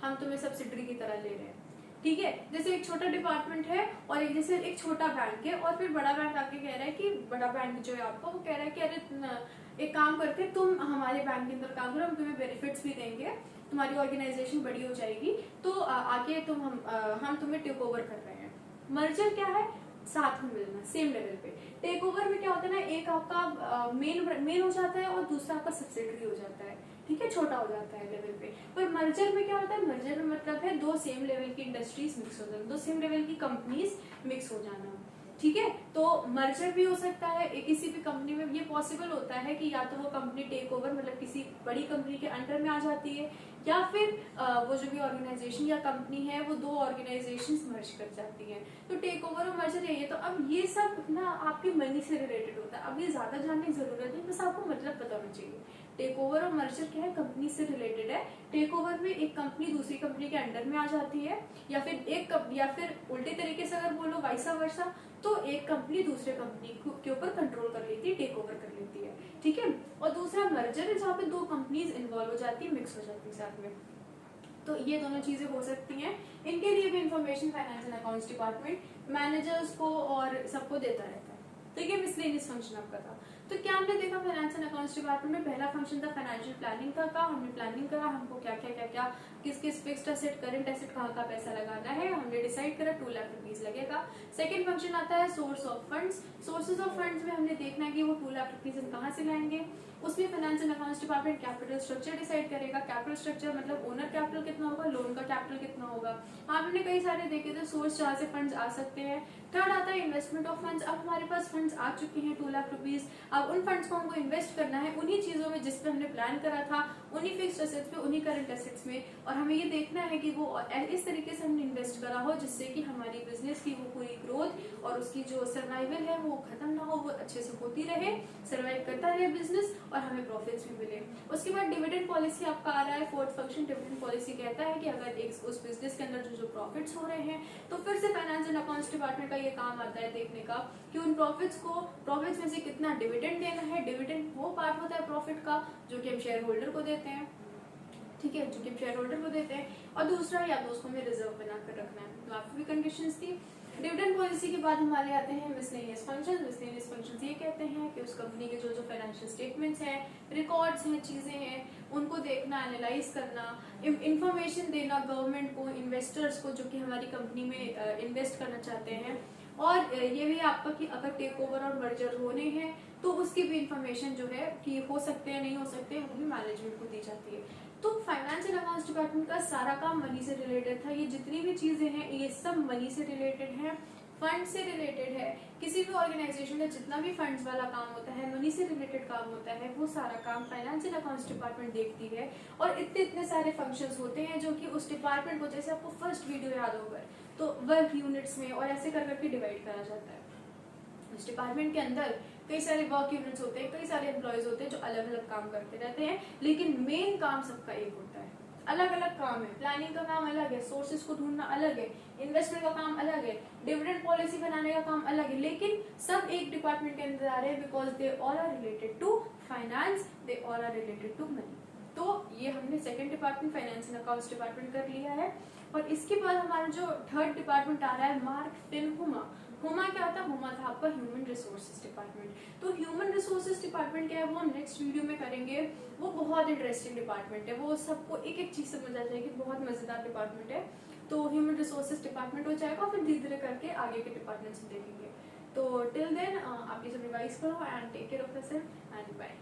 हम तुम्हें सब्सिडरी की तरह ले रहे हैं। ठीक है, जैसे एक छोटा डिपार्टमेंट है और एक जैसे एक छोटा बैंक है और फिर बड़ा बैंक आके कह रहा है कि बड़ा बैंक जो है आपका वो कह रहा है कि अरे एक काम करके तुम हमारे बैंक के अंदर काम करो, हम तुम्हें बेनिफिट्स भी देंगे, तुम्हारी ऑर्गेनाइजेशन बड़ी हो जाएगी, तो आके हम तुम्हें टेक ओवर कर रहे हैं। मर्जर क्या है, साथ में मिलना, सेम लेवल पे। टेक ओवर में क्या होता है ना, एक आपका मेन हो जाता है और दूसरा आपका सब्सिडरी हो जाता है। ठीक है, छोटा हो जाता है लेवल पे। पर मर्जर में क्या होता है, मर्जर में मतलब है दो सेम लेवल की इंडस्ट्रीज मिक्स हो जाना, दो सेम लेवल की कंपनीज मिक्स हो जाना। ठीक है, तो मर्जर भी हो सकता है किसी भी कंपनी में। ये पॉसिबल होता है कि या तो वो कंपनी टेक ओवर मतलब किसी बड़ी कंपनी के अंडर में आ जाती है, या फिर वो जो भी ऑर्गेनाइजेशन या कंपनी है वो दो ऑर्गेनाइजेशंस मर्ज कर जाती हैं। तो टेक ओवर और मर्जर यही है। तो अब ये सब ना आपकी मनी से रिलेटेड होता है। अब ये ज्यादा जानने की जरूरत नहीं, बस आपको मतलब पता होना चाहिए। टेक ओवर और मर्जर क्या है, कंपनी से रिलेटेड है। टेक ओवर में एक कंपनी दूसरी कंपनी के अंडर में आ जाती है, या फिर उल्टे तरीके से अगर बोलो वाइसा वर्सा, तो एक कंपनी दूसरे कंपनी के ऊपर कंट्रोल कर लेती है, टेक ओवर कर लेती है, ठीक है। और दूसरा मर्जर है, जहाँ पे दो कंपनीज इन्वॉल्व हो जाती है, मिक्स हो जाती है साथ में। तो ये दोनों चीजें हो सकती हैं। इनके लिए भी information finance and accounts department managers को और सबको देता रहता है। तो ये मिसलेनियस फंक्शन आपका था। तो क्या हमने देखा फाइनेंस एंड अकाउंट्स डिपार्टमेंट में पहला फंक्शन था फाइनेंशियल प्लानिंग का हमने प्लानिंग करा, हमको क्या क्या किस किस फिक्स्ड एसेट करंट एसेट कहाँ पैसा लगाना है, हमने डिसाइड करा 2 लाख रुपीज लगेगा। सेकंड फंक्शन आता है source of funds. Sources of funds में हमने देखना है कि वो 2 लाख रुपीज हम कहाँ से लाएंगे। उसमें finance and accounts department capital structure decide करेगा। कैपिटल स्ट्रक्चर मतलब ओनर कैपिटल कितना होगा, लोन का कैपिटल कितना होगा। हमने कई सारे देखे थे सोर्स जहाँ से फंड्स आ सकते हैं। थर्ड आता है इन्वेस्टमेंट ऑफ फंड्स। अब हमारे पास फंड्स आ चुके हैं 2 लाख रुपीज, अब उन फंड्स को हमको इन्वेस्ट करना है उन्हीं चीजों में जिस पे हमने प्लान करा था, उन्हीं फिक्स्ड एसेट्स पे, उन्हीं करंट एसेट्स में। और हमें ये देखना है कि वो इस तरीके से हमने इन्वेस्ट करा हो जिससे कि हमारी बिजनेस की वो पूरी ग्रोथ और उसकी जो सर्वाइवल है वो खत्म ना हो, वो अच्छे से होती रहे, सर्वाइव करता रहे बिजनेस और हमें प्रॉफिट्स भी मिले। उसके बाद डिविडेंड पॉलिसी आपका आ रहा है। फोर्थ फंक्शन डिविडेंड पॉलिसी कहता है कि अगर एक उस बिजनेस के अंदर जो प्रॉफिट्स हो रहे हैं, तो फिर से फाइनेंस एंड अकाउंट्स डिपार्टमेंट का ये काम आता है देखने का कि उन प्रॉफिट्स में से कितना डिविडेंड देना है। डिविडेंड वो पार्ट होता है प्रॉफिट का जो कि हम शेयर होल्डर को देते हैं, ठीक है, जो कि शेयर होल्डर को देते हैं। और दूसरा या तो उसको हमें रिजर्व बनाकर रखना है। तो आपकी भी कंडीशंस थी। डिविडेंड पॉलिसी के बाद हमारे आते हैं मिसलेनियस फंक्शंस। मिसलेनियस फंक्शंस ये कहते हैं कि उस कंपनी के जो फाइनेंशियल स्टेटमेंट्स हैं, रिकॉर्ड्स हैं, चीजें हैं, उनको देखना, एनालाइज करना, इंफॉर्मेशन देना गवर्नमेंट को, इन्वेस्टर्स को जो कि हमारी कंपनी में इन्वेस्ट करना चाहते हैं। और ये भी आपका कि अगर टेक ओवर और मर्जर होने हैं तो उसकी भी इंफॉर्मेशन जो है कि हो सकते हैं नहीं हो सकते हैं, वो भी मैनेजमेंट को दी जाती है। तो फाइनेंस एंड अकाउंट्स डिपार्टमेंट का सारा काम मनी से रिलेटेड था। ये जितनी भी चीजें हैं ये सब मनी से रिलेटेड है, फंड से रिलेटेड है। किसी भी ऑर्गेनाइजेशन का जितना भी फंड्स वाला काम होता है, मनी से रिलेटेड काम होता है, वो सारा काम फाइनेंस एंड अकाउंट्स डिपार्टमेंट देखती है। और इतने सारे फंक्शंस होते हैं जो कि उस डिपार्टमेंट को, जैसे आपको फर्स्ट वीडियो याद होगा, तो वर्क यूनिट्स में और ऐसे कर करके डिवाइड करा जाता है। उस डिपार्टमेंट के अंदर कई सारे वर्क यूनिट्स होते हैं, कई सारे एम्प्लॉयज होते हैं जो अलग अलग काम करते रहते हैं, लेकिन मेन काम सबका एक होता है। अलग अलग काम है, प्लानिंग का काम अलग है, सोर्सेज को ढूंढना अलग है, इन्वेस्टमेंट का काम अलग है, डिविडेंड पॉलिसी बनाने का काम अलग है, लेकिन सब एक डिपार्टमेंट के अंदर आ रहे हैं because they all are related to finance, they all are related to money. तो ये हमने second department finance and accounts department कर लिया है। और इसके बाद हमारा जो थर्ड डिपार्टमेंट आ रहा है मार्क फिन हुमा। हुमा क्या था? हुमा था आपका ह्यूमन रिसोर्सेज डिपार्टमेंट। तो ह्यूमन रिसोर्सेज डिपार्टमेंट क्या है वो हम नेक्स्ट वीडियो में करेंगे। वो बहुत इंटरेस्टिंग डिपार्टमेंट है, वो सबको एक एक चीज समझ आ जाएगी, बहुत मजेदार डिपार्टमेंट है। तो ह्यूमन रिसोर्सेज डिपार्टमेंट हो जाएगा, फिर धीरे धीरे करके आगे के डिपार्टमेंट्स देखेंगे। तो टिल देन आप ये सब रिवाइज करो and take care of yourself and bye.